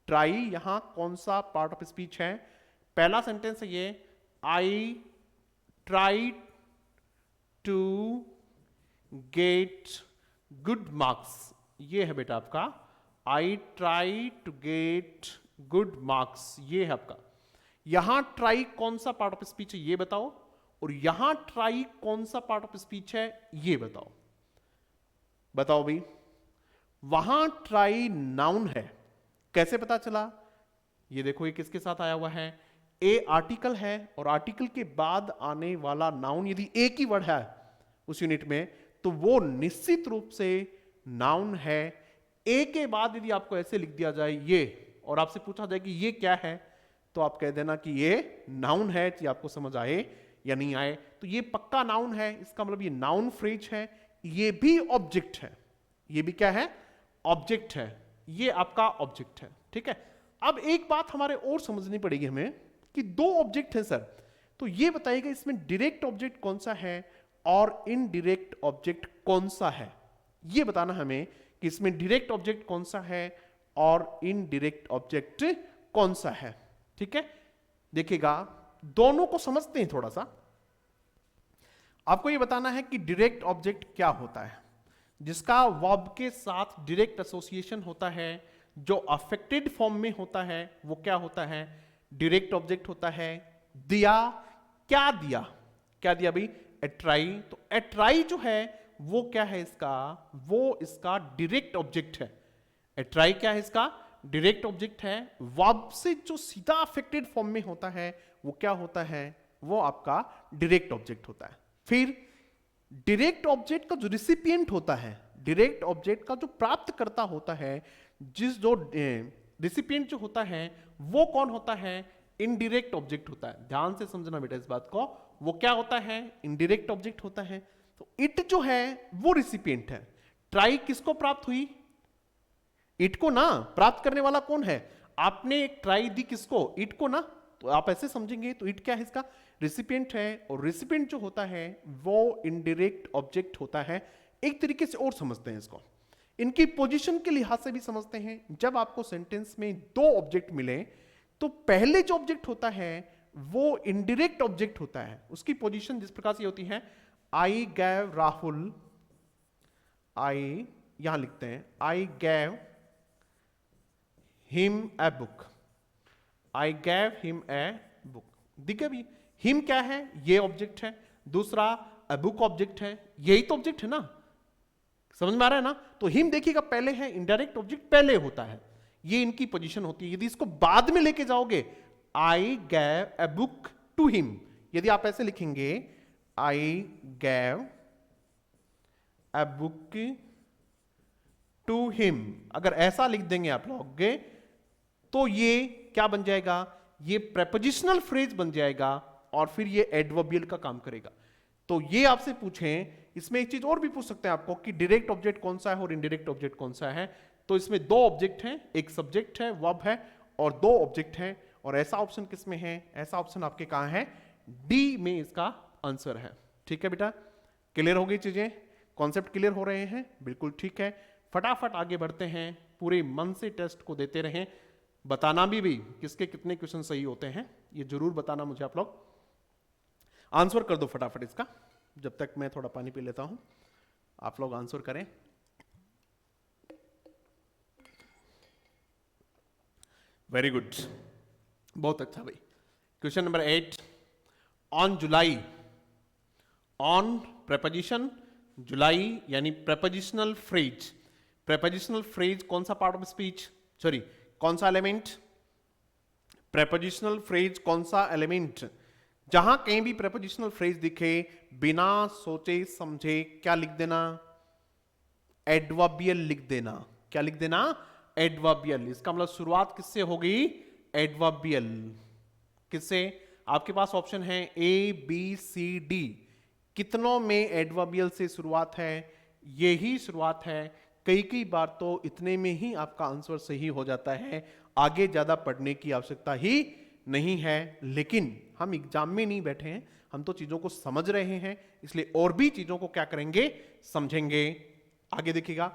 ट्राई यहां कौन सा पार्ट ऑफ स्पीच है? पहला सेंटेंस है ये, I try to get good marks. ये है बेटा आपका I try to get good marks, ये है आपका। यहां ट्राई कौन सा पार्ट ऑफ स्पीच है ये बताओ, और यहां ट्राई कौन सा पार्ट ऑफ स्पीच है ये बताओ। बताओ भाई। वहां ट्राई नाउन है, कैसे पता चला? ये देखो ये किसके साथ आया हुआ है? ए आर्टिकल है, और आर्टिकल के बाद आने वाला नाउन यदि एक ही वर्ड है उस यूनिट में तो वो निश्चित रूप से नाउन है। ए के बाद यदि आपको ऐसे लिख दिया जाए ये, और आपसे पूछा जाए कि ये क्या है, तो आप कह देना कि ये नाउन है। कि आपको समझ आए या नहीं आए, तो ये पक्का नाउन है। इसका मतलब ये नाउन फ्रेज है। ये भी ऑब्जेक्ट है, ये भी क्या है? ऑब्जेक्ट है। ये आपका ऑब्जेक्ट है, ठीक है। अब एक बात हमारे और समझनी पड़ेगी हमें कि दो ऑब्जेक्ट है सर, तो ये बताइएगा इसमें डायरेक्ट ऑब्जेक्ट कौन सा है और इनडायरेक्ट ऑब्जेक्ट कौन सा है। ये बताना हमें कि इसमें डायरेक्ट ऑब्जेक्ट कौन सा है और इनडायरेक्ट ऑब्जेक्ट कौन सा है, ठीक है। देखिएगा दोनों को समझते हैं थोड़ा सा। आपको ये बताना है कि डायरेक्ट ऑब्जेक्ट क्या होता है, जिसका वर्ब के साथ डायरेक्ट एसोसिएशन होता है, जो अफेक्टेड फॉर्म में होता है, वो क्या होता है? डायरेक्ट ऑब्जेक्ट होता है। दिया, क्या दिया? क्या दिया भाई? एट्राई। तो एट्राई जो है वो क्या है इसका? वो इसका डायरेक्ट ऑब्जेक्ट है। एट्राई क्या है इसका? डायरेक्ट ऑब्जेक्ट है। वर्ब से जो सीधा अफेक्टेड फॉर्म में होता है वो क्या होता है? वो आपका डायरेक्ट ऑब्जेक्ट होता है। फिर डायरेक्ट ऑब्जेक्ट का जो रिसिपिएंट होता है, डायरेक्ट ऑब्जेक्ट का जो प्राप्तकर्ता होता है, जो रिसिपिएंट जो होता है वो कौन होता है? इनडायरेक्ट ऑब्जेक्ट होता है। ध्यान से समझना बेटा इस बात को, वो क्या होता है? इनडायरेक्ट ऑब्जेक्ट होता है। तो इट जो है वो रिसिपिएंट है। ट्राई किसको प्राप्त हुई? इट को ना। प्राप्त करने वाला कौन है? आपने एक ट्राई दी किसको? इट को ना। तो आप ऐसे समझेंगे तो इट क्या है? इसका रिसिपिएंट है। और रिसिपिएंट जो होता है वो इनडायरेक्ट ऑब्जेक्ट होता है। एक तरीके से और समझते हैं इसको, इनकी पोजीशन के लिहाज से भी समझते हैं। जब आपको सेंटेंस में दो ऑब्जेक्ट मिले तो पहले जो ऑब्जेक्ट होता है वो इनडायरेक्ट ऑब्जेक्ट होता है। उसकी पोजीशन जिस प्रकार से होती है, आई गैव राहुल, आई यहां लिखते हैं I gave him a book, I gave him a book. देखिए भी हिम क्या है? ये ऑब्जेक्ट है। दूसरा अ बुक ऑब्जेक्ट है। यही तो ऑब्जेक्ट है ना, समझ में आ रहा है ना? तो हिम देखिएगा पहले है, इनडायरेक्ट ऑब्जेक्ट पहले होता है। ये इनकी पोजीशन होती है। यदि इसको बाद में लेके जाओगे, I gave a book to him, यदि आप ऐसे लिखेंगे I gave a book to him, अगर ऐसा लिख देंगे आप लोग तो ये क्या बन जाएगा? ये प्रेपोजिशनल फ्रेज बन जाएगा और फिर ये एडवर्बियल का काम करेगा। तो ये आपसे पूछें, इसमें एक चीज और भी पूछ सकते हैं आपको कि डायरेक्ट ऑब्जेक्ट कौन सा है और इनडायरेक्ट ऑब्जेक्ट कौन सा है। तो इसमें दो ऑब्जेक्ट हैं, एक सब्जेक्ट है, वर्ब है, और दो ऑब्जेक्ट हैं। और ऐसा ऑप्शन किस में है? ऐसा ऑप्शन आपके कहां है? डी में इसका आंसर है। ठीक है बेटा, क्लियर हो गई चीजें? कॉन्सेप्ट क्लियर हो रहे हैं? बिल्कुल ठीक है। फटाफट आगे बढ़ते हैं, पूरे मन से टेस्ट को देते रहें। बताना भी किसके कितने क्वेश्चन सही होते हैं, ये जरूर बताना मुझे आप लोग। आंसर कर दो फटाफट इसका, जब तक मैं थोड़ा पानी पी लेता हूं, आप लोग आंसर करें। वेरी गुड, बहुत अच्छा भाई। Question number 8, on July, on preposition, July यानी प्रेपोजिशनल फ्रेज। प्रेपोजिशनल फ्रेज कौन सा पार्ट ऑफ स्पीच, सॉरी कौन सा एलिमेंट? प्रेपोजिशनल फ्रेज कौन सा एलिमेंट? जहां कहीं भी प्रेपोजिशनल फ्रेज दिखे, बिना सोचे समझे क्या लिख देना? एडवर्बियल लिख देना। क्या लिख देना? एडवर्बियल। इसका मतलब शुरुआत किससे होगी? एडवर्बियल। किससे? आपके पास ऑप्शन है ए बी सी डी, कितनों में एडवर्बियल से शुरुआत है? यही शुरुआत है। कई बार तो इतने में ही आपका आंसर सही हो जाता है, आगे ज्यादा पढ़ने की आवश्यकता ही नहीं है। लेकिन हम एग्जाम में नहीं बैठे हैं, हम तो चीजों को समझ रहे हैं, इसलिए और भी चीजों को क्या करेंगे? समझेंगे। आगे देखिएगा,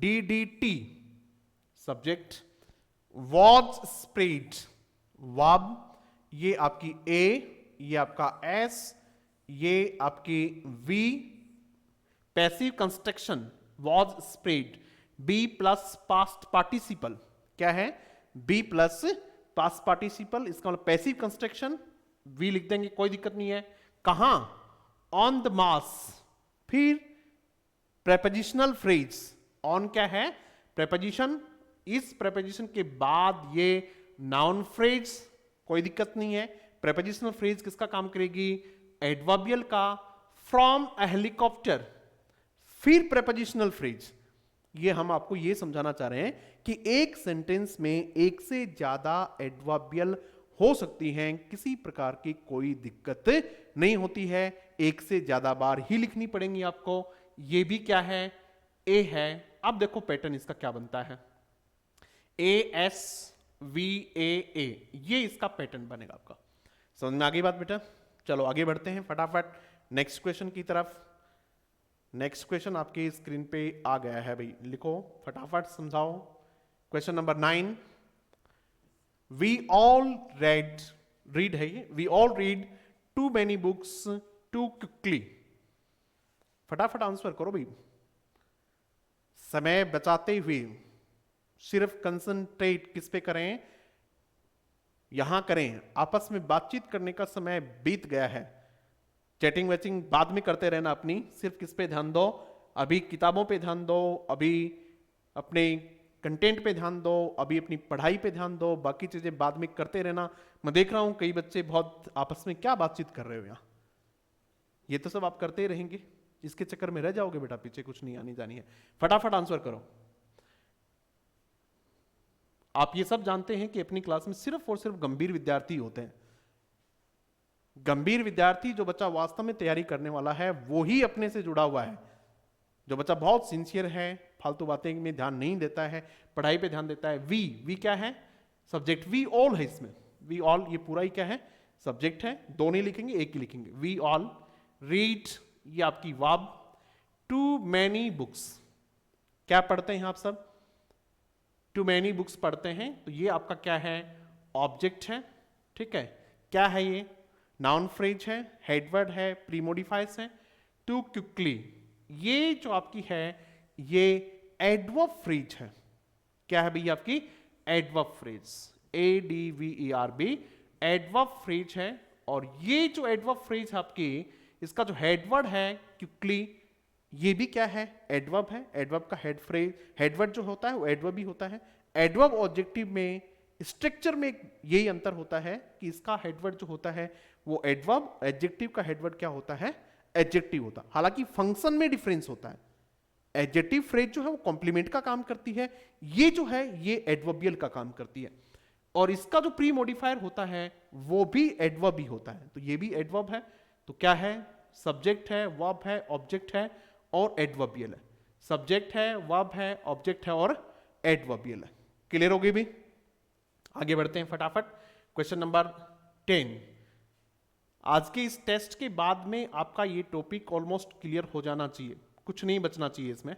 DDT subject, was spread verb, ये आपकी ए, ये आपका एस, ये आपकी V. Passive construction was spread, be plus past participle. क्या है? बी प्लस पास्ट पार्टिसिपल, इसका मतलब पैसिव कंस्ट्रक्शन। वी लिख देंगे, कोई दिक्कत नहीं है। कहां? On the mass. फिर प्रेपोजिशनल फ्रेज, ऑन क्या है? प्रेपोजिशन। इस प्रेपोजिशन के बाद ये नाउन फ्रेज, कोई दिक्कत नहीं है। प्रेपोजिशनल फ्रेज किसका काम करेगी? एडवर्बियल का। फ्रॉम अ हेलीकॉप्टर, फिर प्रेपोजिशनल फ्रेज। ये हम आपको ये समझाना चाह रहे हैं कि एक सेंटेंस में एक से ज्यादा एडवर्बियल हो सकती हैं, किसी प्रकार की कोई दिक्कत नहीं होती है। एक से ज्यादा बार ही लिखनी पड़ेंगी आपको। ये भी क्या है? ए है। अब देखो पैटर्न इसका क्या बनता है, ASVAA, ये इसका पैटर्न बनेगा आपका। समझ में आ गई बात बेटा? चलो आगे बढ़ते हैं फटाफट नेक्स्ट क्वेश्चन की तरफ। नेक्स्ट क्वेश्चन आपकी स्क्रीन पे आ गया है भाई, लिखो फटाफट समझाओ। Question number 9, we all read है ये, we all read too many books too quickly. फटाफट आंसर करो भाई, समय बचाते हुए। सिर्फ कंसंट्रेट किस पे करें? यहां करें। आपस में बातचीत करने का समय बीत गया है, चैटिंग वैचिंग बाद में करते रहना अपनी। सिर्फ किस पे ध्यान दो? अभी किताबों पे ध्यान दो, अभी अपने कंटेंट पे ध्यान दो, अभी अपनी पढ़ाई पे ध्यान दो, बाकी चीजें बाद में करते रहना। मैं देख रहा हूं कई बच्चे बहुत आपस में क्या बातचीत कर रहे हो यहाँ, ये तो सब आप करते ही रहेंगे, इसके चक्कर में रह जाओगे बेटा, पीछे कुछ नहीं आनी जानी है। फटाफट आंसर करो। आप ये सब जानते हैं कि अपनी क्लास में सिर्फ और सिर्फ गंभीर विद्यार्थी होते हैं। गंभीर विद्यार्थी, जो बच्चा वास्तव में तैयारी करने वाला है, वो ही अपने से जुड़ा हुआ है। जो बच्चा बहुत सिंसियर है, फालतू बातें में ध्यान नहीं देता है, पढ़ाई पे ध्यान देता है। वी क्या है? सब्जेक्ट। वी ऑल है इसमें, वी ऑल ये पूरा ही क्या है? सब्जेक्ट है। दो नहीं लिखेंगे, एक ही लिखेंगे। वी ऑल रीड, ये आपकी वर्ब। टू मैनी बुक्स, क्या पढ़ते हैं आप सब? टू मैनी बुक्स पढ़ते हैं, तो ये आपका क्या है? ऑब्जेक्ट है। ठीक है, क्या है ये? नाउन फ्रेज है, हेडवर्ड है, प्रीमोडिफाइस है। टू क्विकली, ये जो आपकी है ये एडवर्ब फ्रेज है। क्या है भैया? आपकी adverb phrase, ADVERB, adverb phrase है। और ये जो एडवर्ब फ्रेज आपकी, इसका जो हेडवर्ड है क्विकली, ये भी क्या है? एडवर्ब है। एडवर्ब का हेड फ्रेज, हेडवर्ड जो होता है वो एडवर्ब भी होता है। एडवर्ब ऑब्जेक्टिव में स्ट्रक्चर में यही अंतर होता है कि इसका हेडवर्ड जो होता है वो एडवर्ब, एडजेक्टिव का हेडवर्ड क्या होता है? एडजेक्टिव होता है। हालांकि फंक्शन में डिफरेंस होता है। एडजेक्टिव फ्रेज जो है वो कॉम्प्लीमेंट का काम करती है, ये जो है ये एडवर्बियल का काम करती है। और इसका जो प्री मॉडिफायर होता है वो भी एडवर्ब ही होता है। तो ये भी एडवर्ब है। तो क्या है? सब्जेक्ट है, वर्ब है, ऑब्जेक्ट है और एडवर्बियल है। सब्जेक्ट है, वर्ब है, ऑब्जेक्ट है और एडवर्बियल है। क्लियर होगी भी? आगे बढ़ते हैं फटाफट। Question number 10। आज के इस टेस्ट के बाद में आपका ये टॉपिक ऑलमोस्ट क्लियर हो जाना चाहिए, कुछ नहीं बचना चाहिए इसमें।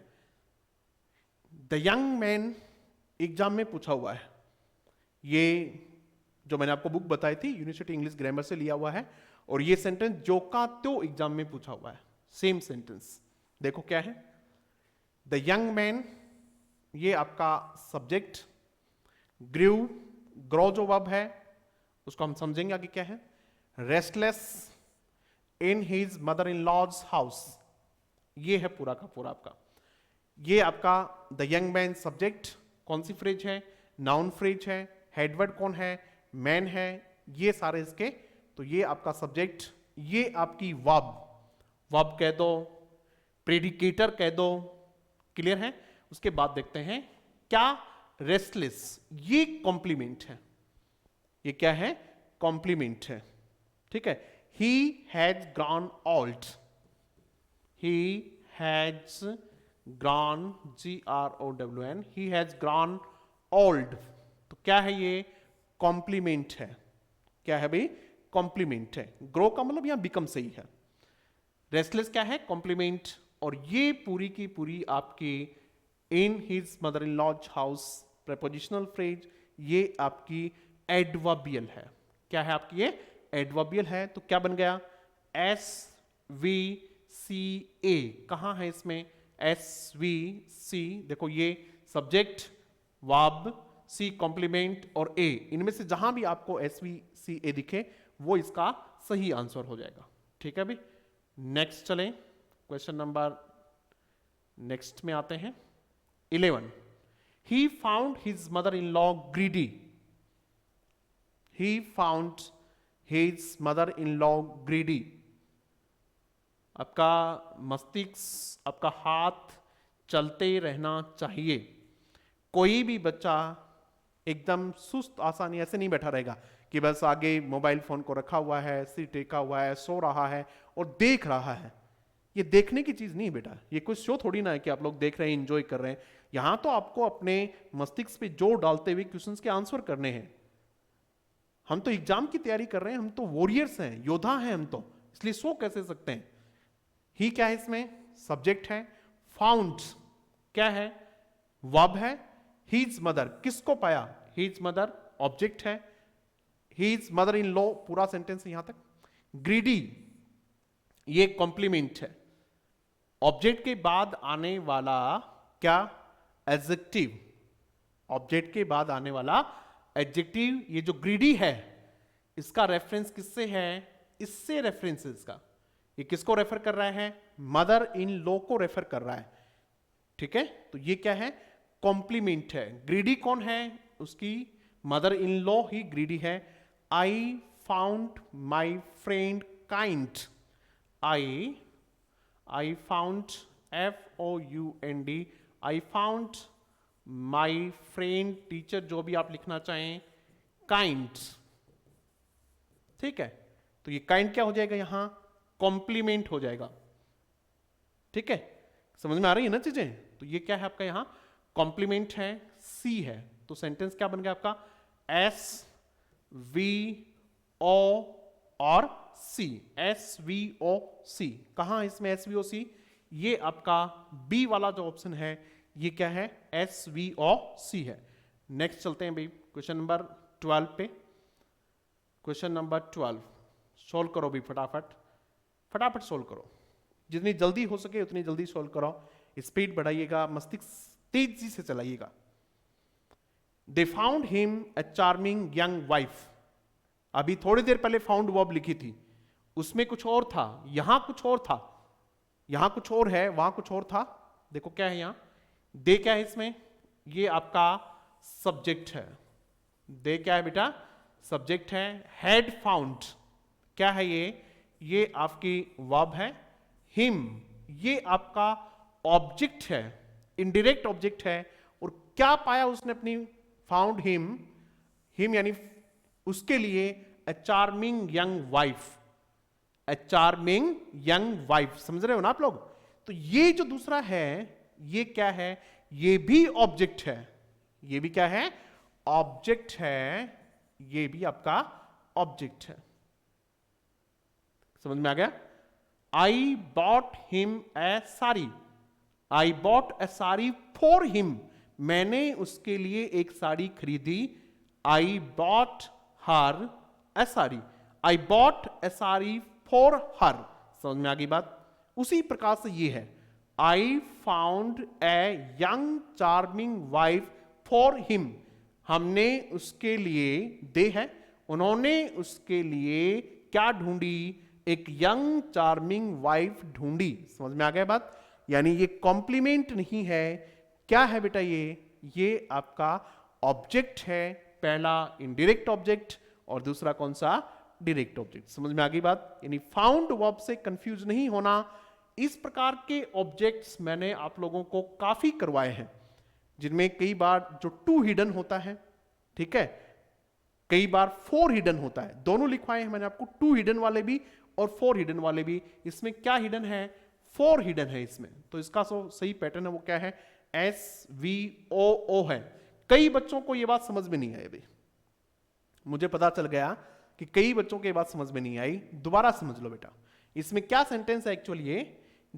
द यंग मैन एग्जाम में पूछा हुआ है। ये जो मैंने आपको बुक बताई थी यूनिवर्सिटी इंग्लिश ग्रामर से लिया हुआ है। और ये सेंटेंस जो का त्यो एग्जाम में पूछा हुआ है, सेम सेंटेंस। देखो क्या है? द यंग मैन, ये आपका सब्जेक्ट। ग्रू, ग्रो जो वर्ब है उसको हम समझेंगे आगे क्या है। Restless in his mother in law's house, ये है पूरा का पूरा आपका। ये आपका द यंग मैन सब्जेक्ट कौन सी फ्रेज है? नाउन फ्रेज है। हेडवर्ड कौन है? मैन है। ये सारे इसके, तो ये आपका सब्जेक्ट, ये आपकी वर्ब, वर्ब कह दो, प्रेडिकेटर कह दो। क्लियर है? उसके बाद देखते हैं क्या? रेस्टलेस, ये कॉम्प्लीमेंट है। ये क्या है? कॉम्प्लीमेंट है। ठीक है। He has grown old, he has grown, GROWN, he has grown old. तो क्या है? ये कॉम्प्लीमेंट है। क्या है भाई? कॉम्प्लीमेंट है। ग्रो का मतलब यहां बिकम से ही है। रेस्टलेस क्या है? कॉम्प्लीमेंट। और ये पूरी की पूरी आपकी in his mother in law's house prepositional phrase, ये आपकी एडवर्बियल है। क्या है आपकी? ये एडवर्बियल है। तो क्या बन गया? SVCA, कहां है इसमें? SVC, देखो ये सब्जेक्ट, वर्ब, C कॉम्प्लीमेंट और A, इनमें से जहां भी आपको SVCA दिखे वो इसका सही आंसर हो जाएगा। ठीक है भाई। नेक्स्ट चलें, क्वेश्चन नंबर नेक्स्ट में आते हैं 11। He found his mother-in-law greedy. He found his mother-in-law greedy. आपका मस्तिष्क, आपका हाथ चलते रहना चाहिए। कोई भी बच्चा एकदम सुस्त आसानी ऐसे नहीं बैठा रहेगा कि बस आगे मोबाइल फोन को रखा हुआ है, सिर टेका हुआ है, सो रहा है और देख रहा है। ये देखने की चीज नहीं बेटा, ये कोई शो थोड़ी ना है कि आप लोग देख रहे हैं, एंजॉय कर रहे हैं। यहां तो आपको अपने मस्तिष्क पे जोर डालते हुए क्वेश्चंस के आंसर करने हैं। हम तो एग्जाम की तैयारी कर रहे हैं, हम तो वॉरियर्स हैं, योद्धा हैं हम तो, इसलिए सो कैसे सकते हैं। ही क्या है इसमें? सब्जेक्ट है। फाउंड क्या है? वर्ब है। हीज मदर, किसको पाया? हीज मदर, ऑब्जेक्ट है। हीज मदर इन लॉ, पूरा सेंटेंस यहां तक। ग्रीडी, ये कॉम्प्लीमेंट है। ऑब्जेक्ट के बाद आने वाला क्या? एडजेक्टिव। ऑब्जेक्ट के बाद आने वाला एडजेक्टिव, ये जो ग्रीडी है इसका रेफरेंस किससे है? इससे रेफरेंस है इसका। ये किसको रेफर कर रहा है? मदर इन लॉ को रेफर कर रहा है। ठीक है। तो ये क्या है? कॉम्प्लीमेंट है। ग्रीडी कौन है? उसकी मदर इन लॉ ही ग्रीडी है। I found my friend kind. I found FOUND, I found my friend, teacher जो भी आप लिखना चाहें, काइंड। ठीक है, तो ये काइंड क्या हो जाएगा? यहां कॉम्प्लीमेंट हो जाएगा। ठीक है, समझ में आ रही है ना चीजें? तो ये क्या है आपका? यहां कॉम्प्लीमेंट है, सी है, तो सेंटेंस क्या बन गया आपका? SVO और C। SVOC। कहां इसमें SVOC? ये आपका बी वाला जो ऑप्शन है ये क्या है? SVOC है। नेक्स्ट चलते हैं भाई क्वेश्चन नंबर 12 पे। क्वेश्चन नंबर 12 सोल्व करो भी फटाफट, फटाफट सोल्व करो, जितनी जल्दी हो सके उतनी जल्दी सोल्व करो। स्पीड बढ़ाइएगा, मस्तिष्क तेजी से चलाइएगा। They found him a charming young wife. अभी थोड़ी देर पहले फाउंड वर्ब लिखी थी, उसमें कुछ और था, यहां कुछ और था, यहां कुछ और है, वहां कुछ और था। देखो क्या है यहां, दे क्या है इसमें? ये आपका सब्जेक्ट है। दे क्या है बेटा? सब्जेक्ट है। हैड फाउंड क्या है? ये आपकी वर्ब है। हिम ये आपका ऑब्जेक्ट है, इनडायरेक्ट ऑब्जेक्ट है। और क्या पाया उसने अपनी? फाउंड हिम, हिम यानी उसके लिए अ चार्मिंग यंग वाइफ। अ चार्मिंग यंग वाइफ, समझ रहे हो ना आप लोग? तो ये जो दूसरा है ये क्या है? ये भी ऑब्जेक्ट है। ये भी क्या है? ऑब्जेक्ट है। ये भी आपका ऑब्जेक्ट है। समझ में आ गया? I bought him a sari. I bought A sari for him. मैंने उसके लिए एक साड़ी खरीदी। I bought her A sari. I bought A sari for her. समझ में आ गई बात? उसी प्रकार से ये है, I found a young charming wife for him. हमने उसके लिए, दे है, उन्होंने उसके लिए क्या ढूंढी? एक यंग चार्मिंग वाइफ ढूंढी। समझ में आ गया बात? यानी ये कॉम्प्लीमेंट नहीं है। क्या है बेटा? ये आपका ऑब्जेक्ट है। पहला इनडायरेक्ट ऑब्जेक्ट और दूसरा कौन सा? Direct object. समझ में आ गई बात? यानी फाउंड वर्ब से कंफ्यूज नहीं होना। इस प्रकार के ऑब्जेक्ट्स मैंने आप लोगों को काफी करवाए हैं, जिनमें कई बार जो टू हिडन होता है, ठीक है, कई बार फोर हिडन होता है। दोनों लिखवाए हैं मैंने आपको, टू हिडन वाले भी और फोर हिडन वाले भी। इसमें क्या हिडन है? फोर हिडन है इसमें। तो इसका सही पैटर्न है वो क्या है? SVOO है। कई बच्चों को ये बात समझ में नहीं आई अभी, मुझे पता चल गया कि कई बच्चों को ये बात समझ में नहीं आई। दोबारा समझ लो बेटा, इसमें क्या सेंटेंस है एक्चुअली? ये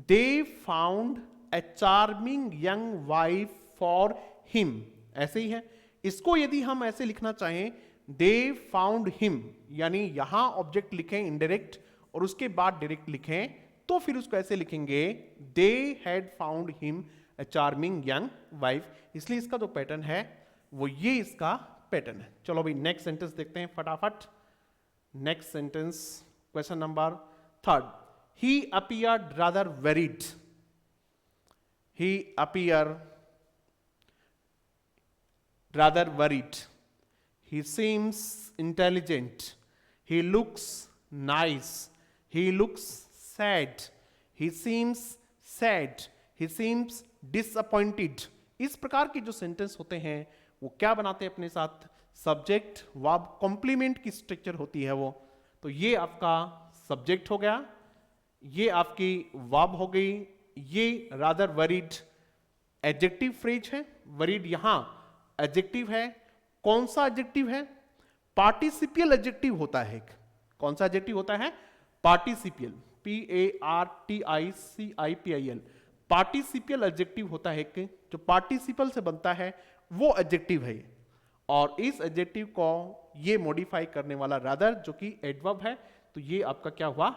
they found a charming young wife for him, ऐसे ही है। इसको यदि हम ऐसे लिखना चाहें, दे फाउंड हिम, यानी यहां ऑब्जेक्ट लिखें इनडायरेक्ट और उसके बाद डायरेक्ट लिखें, तो फिर उसको ऐसे लिखेंगे, they had found him a charming young wife. इसलिए इसका जो पैटर्न है वो ये इसका पैटर्न है। चलो भाई नेक्स्ट सेंटेंस देखते हैं फटाफट। Next sentence, question number 3। He appeared rather varied. He appear rather worried. He seems intelligent. He looks nice. He looks sad. He seems sad. He seems disappointed. इस प्रकार के जो सेंटेंस होते हैं वो क्या बनाते हैं अपने साथ? सब्जेक्ट वर्ब कॉम्प्लीमेंट की स्ट्रक्चर होती है वो। तो ये आपका सब्जेक्ट हो गया, ये आपकी वर्ब हो गई, ये rather worried एडजेक्टिव फ्रेज है। वरीड यहां एडजेक्टिव है। कौन सा एडजेक्टिव है? पार्टिसिपियल एडजेक्टिव होता है। कौन सा एडजेक्टिव होता है? पार्टिसिपियल, PARTICIPIL। पार्टिसिपियल एडजेक्टिव होता है कि जो पार्टिसिपल से बनता है वो एडजेक्टिव है। और इस एडजेक्टिव को ये मॉडिफाई करने वाला रादर जो कि एडवर्ब है, तो ये आपका क्या हुआ?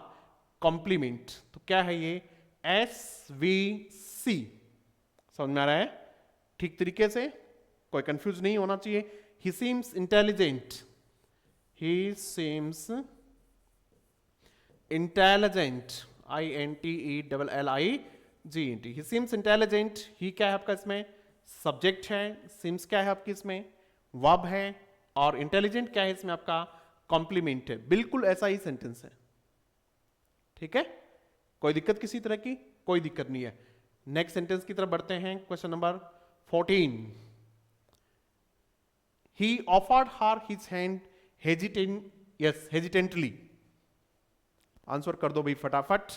कॉम्प्लीमेंट। तो क्या है ये? SVC। समझ में आ रहा है ठीक तरीके से? कोई कंफ्यूज नहीं होना चाहिए। He seems intelligent. He seems intelligent, INTELLIGENT। He seems intelligent. ही क्या है आपका इसमें? सब्जेक्ट है, सिम्स क्या है आपकी इसमें, वर्ब है, और इंटेलिजेंट क्या है इसमें आपका, कॉम्प्लीमेंट है। बिल्कुल ऐसा ही सेंटेंस है, ठीक है। कोई दिक्कत किसी तरह की, कोई दिक्कत नहीं है। नेक्स्ट सेंटेंस की तरफ बढ़ते हैं, question number 14। He offered her his hand hesitantly. Answer कर दो भाई फटाफट,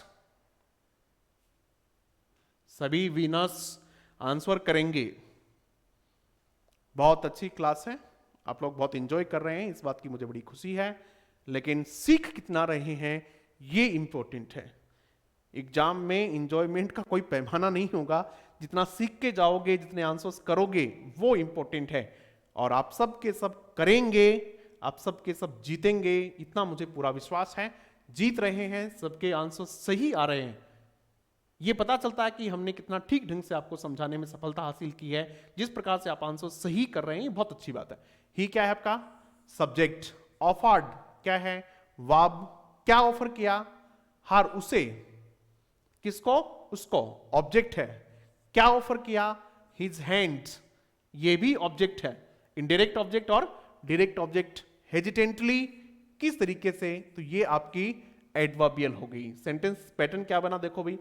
सभी विनर्स आंसर करेंगे। बहुत अच्छी क्लास है, आप लोग बहुत एंजॉय कर रहे हैं, इस बात की मुझे बड़ी खुशी है, लेकिन सीख कितना रहे हैं ये इंपॉर्टेंट है। एग्जाम में एंजॉयमेंट का कोई पैमाना नहीं होगा, जितना सीख के जाओगे, जितने आंसर्स करोगे वो इंपॉर्टेंट है। और आप सब के सब करेंगे, आप सब के सब जीतेंगे, इतना मुझे पूरा विश्वास है। जीत रहे हैं, सबके आंसर सही आ रहे हैं, ये पता चलता है कि हमने कितना ठीक ढंग से आपको समझाने में सफलता हासिल की है। जिस प्रकार से आप आंसर सही कर रहे हैं ये बहुत अच्छी बात है। ही क्या है आपका सब्जेक्ट, ऑफर्ड क्या है वर्ब, क्या ऑफर किया, हर उसे, किसको, उसको, ऑब्जेक्ट है। क्या ऑफर किया, हिज हैंड, ये भी ऑब्जेक्ट है, इनडायरेक्ट ऑब्जेक्ट और डायरेक्ट ऑब्जेक्ट। हेजिटेंटली किस तरीके से, तो ये आपकी एडवर्बियल हो गई। सेंटेंस पैटर्न क्या बना देखो भाई,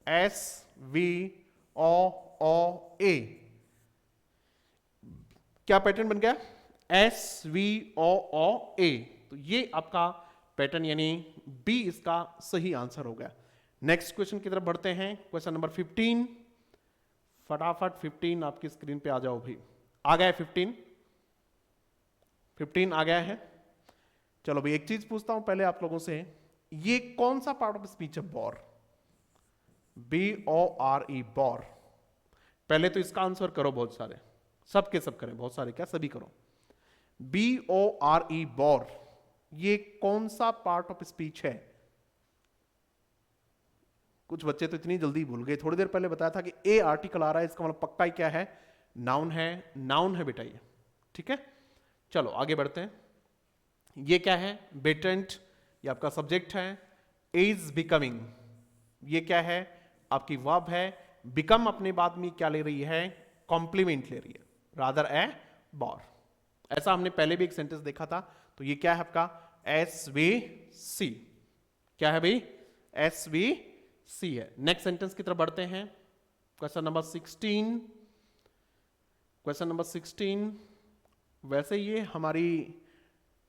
एस वी ओ ए, क्या पैटर्न बन गया, एस वी ओ ए। तो ये आपका पैटर्न यानी बी इसका सही आंसर हो गया। नेक्स्ट क्वेश्चन की तरफ बढ़ते हैं, क्वेश्चन नंबर 15। फटाफट 15 आपकी स्क्रीन पे आ जाओ भाई, आ गया है 15 आ गया है। चलो भाई एक चीज पूछता हूं पहले आप लोगों से, ये कौन सा पार्ट ऑफ स्पीच है, बॉर, BORE, बॉर। पहले तो इसका आंसर करो, बहुत सारे, सबके सब करें, बहुत सारे क्या, सभी करो। BORE, बॉर, ये कौन सा पार्ट ऑफ स्पीच है। कुछ बच्चे तो इतनी जल्दी भूल गए, थोड़ी देर पहले बताया था कि ए आर्टिकल आ रहा है, इसका मतलब पक्का ही क्या है, नाउन है। नाउन है बेटा ये, ठीक है। चलो आगे बढ़ते हैं। ये क्या है, बेटेंट, ये आपका सब्जेक्ट है। इज बिकमिंग, ये क्या है, आपकी वर्ब है। बिकम अपने बाद में क्या ले रही है, कॉम्प्लीमेंट ले रही है, रादर ए बॉर। ऐसा हमने पहले भी एक सेंटेंस देखा था। तो ये क्या है आपका SVC, क्या है भाई, SVC है। नेक्स्ट सेंटेंस की तरफ बढ़ते हैं, क्वेश्चन नंबर 16। क्वेश्चन नंबर 16, वैसे ये हमारी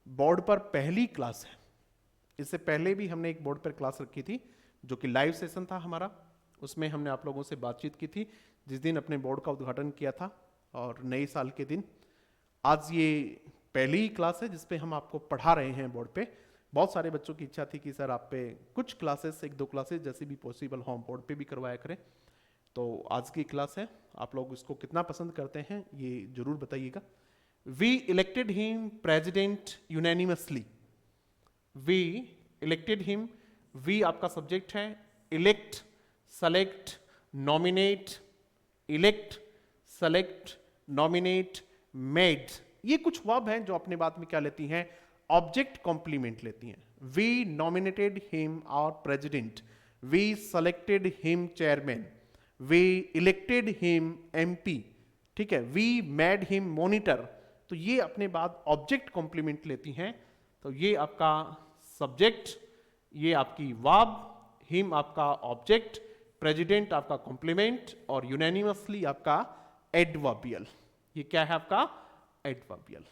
बोर्ड पर पहली क्लास है, इससे पहले भी हमने एक बोर्ड पर क्लास रखी थी जो कि लाइव सेशन था हमारा, उसमें हमने आप लोगों से बातचीत की थी जिस दिन अपने बोर्ड का उद्घाटन किया था, और नए साल के दिन। आज ये पहली ही क्लास है जिसपे हम आपको पढ़ा रहे हैं बोर्ड पे। बहुत सारे बच्चों की इच्छा थी कि सर आप पे कुछ क्लासेस, एक दो क्लासेस जैसे भी पॉसिबल हो बोर्ड पे भी करवाया करें, तो आज की क्लास है। आप लोग इसको कितना पसंद करते हैं ये जरूर बताइएगा। We elected him president unanimously, we elected him, we आपका सब्जेक्ट है, elect, select, nominate, elect, select, nominate, made, ये कुछ वर्ब हैं जो अपने बात में क्या लेती हैं, ऑब्जेक्ट कॉम्प्लीमेंट लेती हैं। We nominated him our president, we selected him chairman, we elected him MP, ठीक है, वी मेड हिम मॉनिटर। तो ये अपने बाद ऑब्जेक्ट कॉम्प्लीमेंट लेती हैं। तो ये आपका सब्जेक्ट, ये आपकी वर्ब, हिम आपका ऑब्जेक्ट, प्रेसिडेंट आपका कॉम्प्लीमेंट, और यूनैनिमसली आपका एडवर्बियल। ये क्या है आपका एडवर्बियल,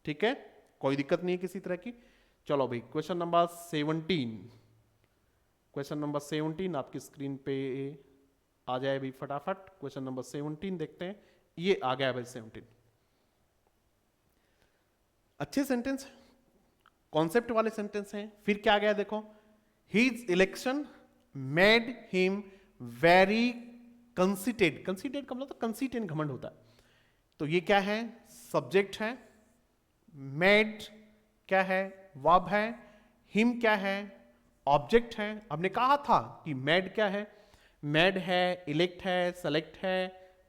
ठीक है, कोई दिक्कत नहीं है किसी तरह की। चलो भाई क्वेश्चन नंबर 17, क्वेश्चन नंबर 17 आपकी स्क्रीन पे आ जाए भाई फटाफट। क्वेश्चन नंबर 17 देखते हैं, ये आ गया भाई 17। अच्छे सेंटेंस, कॉन्सेप्ट वाले सेंटेंस हैं। फिर क्या आ गया देखो, his election made him very conceited, conceited का मतलब कंसीट एंड घमंड होता है। तो ये क्या है, सब्जेक्ट है, मेड क्या है, वर्ब है, हिम क्या है, ऑब्जेक्ट है। हमने कहा था कि मेड क्या है, मेड है, इलेक्ट है, सेलेक्ट है,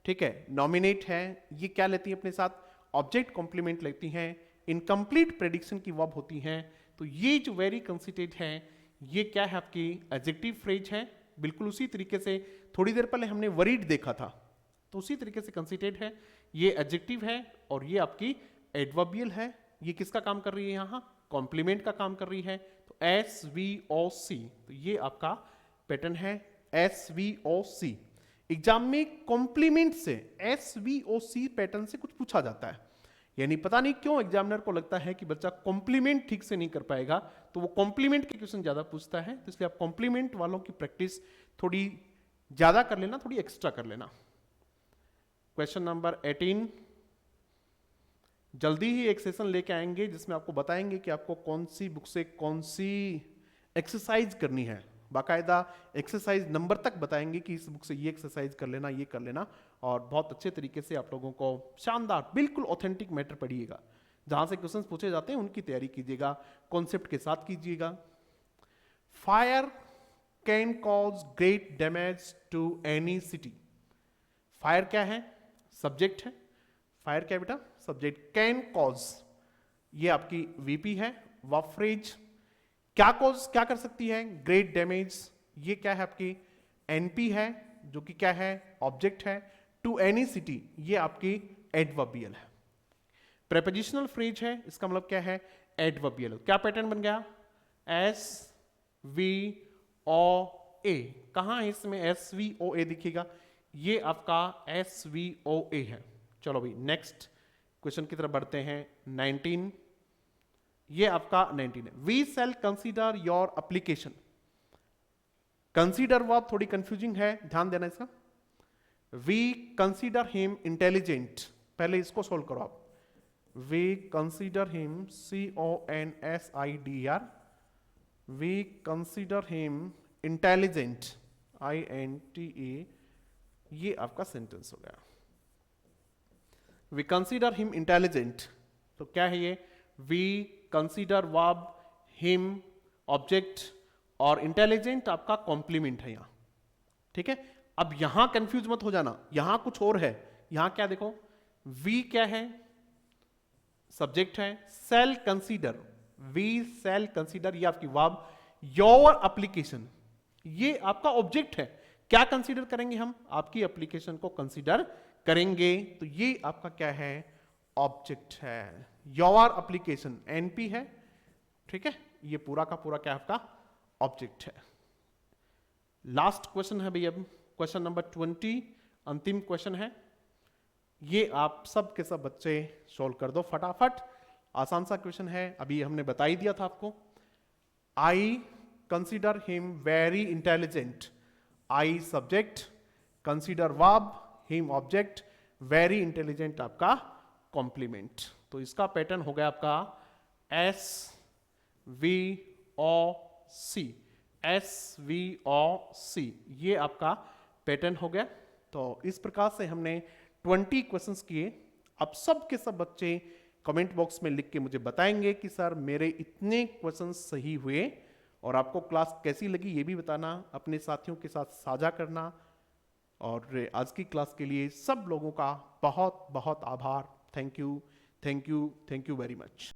ठीक है, नॉमिनेट है, ये क्या लेती है अपने साथ, ऑब्जेक्ट कॉम्प्लीमेंट लेती हैं, इनकम्प्लीट प्रेडिक्शन की वर्ब होती हैं। तो ये जो वेरी कंसीटेड है ये क्या है आपकी एडजेक्टिव फ्रेज है। बिल्कुल उसी तरीके से थोड़ी देर पहले हमने वरीड देखा था, तो उसी तरीके से कंसीडर्ड है, ये एडजेक्टिव है और ये आपकी एडवर्बियल है। ये किसका काम कर रही है यहाँ, कॉम्प्लीमेंट का काम कर रही है। तो SVOC, तो ये आपका पैटर्न है SVOC। एग्जाम में कॉम्प्लीमेंट से SVOC पैटर्न से कुछ पूछा जाता है, यानी पता नहीं क्यों एग्जामिनर को लगता है कि बच्चा कॉम्प्लीमेंट ठीक से नहीं कर पाएगा, तो वो कॉम्प्लीमेंट के क्वेश्चन ज्यादा पूछता है। तो इसलिए आप कॉम्प्लीमेंट वालों की प्रैक्टिस थोड़ी ज्यादा कर लेना, थोड़ी एक्स्ट्रा कर लेना। क्वेश्चन नंबर 18, जल्दी ही एक सेशन लेके आएंगे जिसमें आपको बताएंगे कि आपको कौन सी बुक से कौन सी एक्सरसाइज करनी है। बाकायदा एक्सरसाइज नंबर तक बताएंगे कि इस बुक से ये एक्सरसाइज कर लेना, ये कर लेना, और बहुत अच्छे तरीके से आप लोगों को शानदार बिल्कुल ऑथेंटिक मैटर पढ़िएगा। जहां से क्वेश्चंस पूछे जाते हैं उनकी तैयारी कीजिएगा, कॉन्सेप्ट के साथ कीजिएगा। Fire can cause great damage to any city. Fire क्या है, सब्जेक्ट है। फायर क्या है बेटा, सब्जेक्ट। कैन कॉज ये आपकी वीपी है। वर्ब फ्रेज क्या कॉज क्या कर सकती है, ग्रेट डैमेज, ये क्या है आपकी एनपी है जो कि क्या है ऑब्जेक्ट है। टू एनी सिटी ये आपकी एडवर्बियल है। प्रेपोजिशनल फ्रेज है, इसका मतलब क्या है एडवर्बियल। क्या पैटर्न बन गया, SVOA। कहां है इसमें SVOA दिखेगा, ये आपका SVOA है। चलो भाई नेक्स्ट क्वेश्चन की तरफ बढ़ते हैं। 19, ये आपका 19 है। We shall consider your application. Consider verb थोड़ी कंफ्यूजिंग है, ध्यान देना इसका। वी कंसीडर हिम इंटेलिजेंट, पहले इसको सोल्व करो आप। We consider him CONSIDER, we consider him intelligent INTE, ये आपका सेंटेंस हो गया। वी कंसीडर हिम इंटेलिजेंट, तो क्या है ये, we consider verb, him object, और इंटेलिजेंट आपका कॉम्प्लीमेंट है यहां। ठीक है, अब यहां कंफ्यूज मत हो जाना, यहां कुछ और है। यहां क्या देखो, वी क्या है, सब्जेक्ट है। Shall consider, we shall consider ये आपकी वर्ब। योर एप्लीकेशन ये आपका ऑब्जेक्ट है। क्या कंसीडर करेंगे हम, आपकी एप्लीकेशन को कंसीडर करेंगे, तो ये आपका क्या है ऑब्जेक्ट है। योर एप्लीकेशन एनपी है, ठीक है, ये पूरा का पूरा क्या आपका ऑब्जेक्ट है। लास्ट क्वेश्चन है भाई, अब क्वेश्चन नंबर 20 अंतिम क्वेश्चन है। ये आप सब के सब बच्चे सोल्व कर दो फटाफट, आसान सा क्वेश्चन है, अभी हमने बता ही दिया था आपको। I consider him very intelligent, I subject, consider verb, him object, very intelligent आपका कॉम्प्लीमेंट। तो इसका पैटर्न हो गया आपका SVOC, SVOC, ये आपका पैटर्न हो गया। तो इस प्रकार से हमने 20 क्वेश्चंस किए। अब सब के सब बच्चे कमेंट बॉक्स में लिख के मुझे बताएंगे कि सर मेरे इतने क्वेश्चंस सही हुए, और आपको क्लास कैसी लगी ये भी बताना, अपने साथियों के साथ साझा करना। और आज की क्लास के लिए सब लोगों का बहुत बहुत आभार। Thank you, thank you, thank you very much.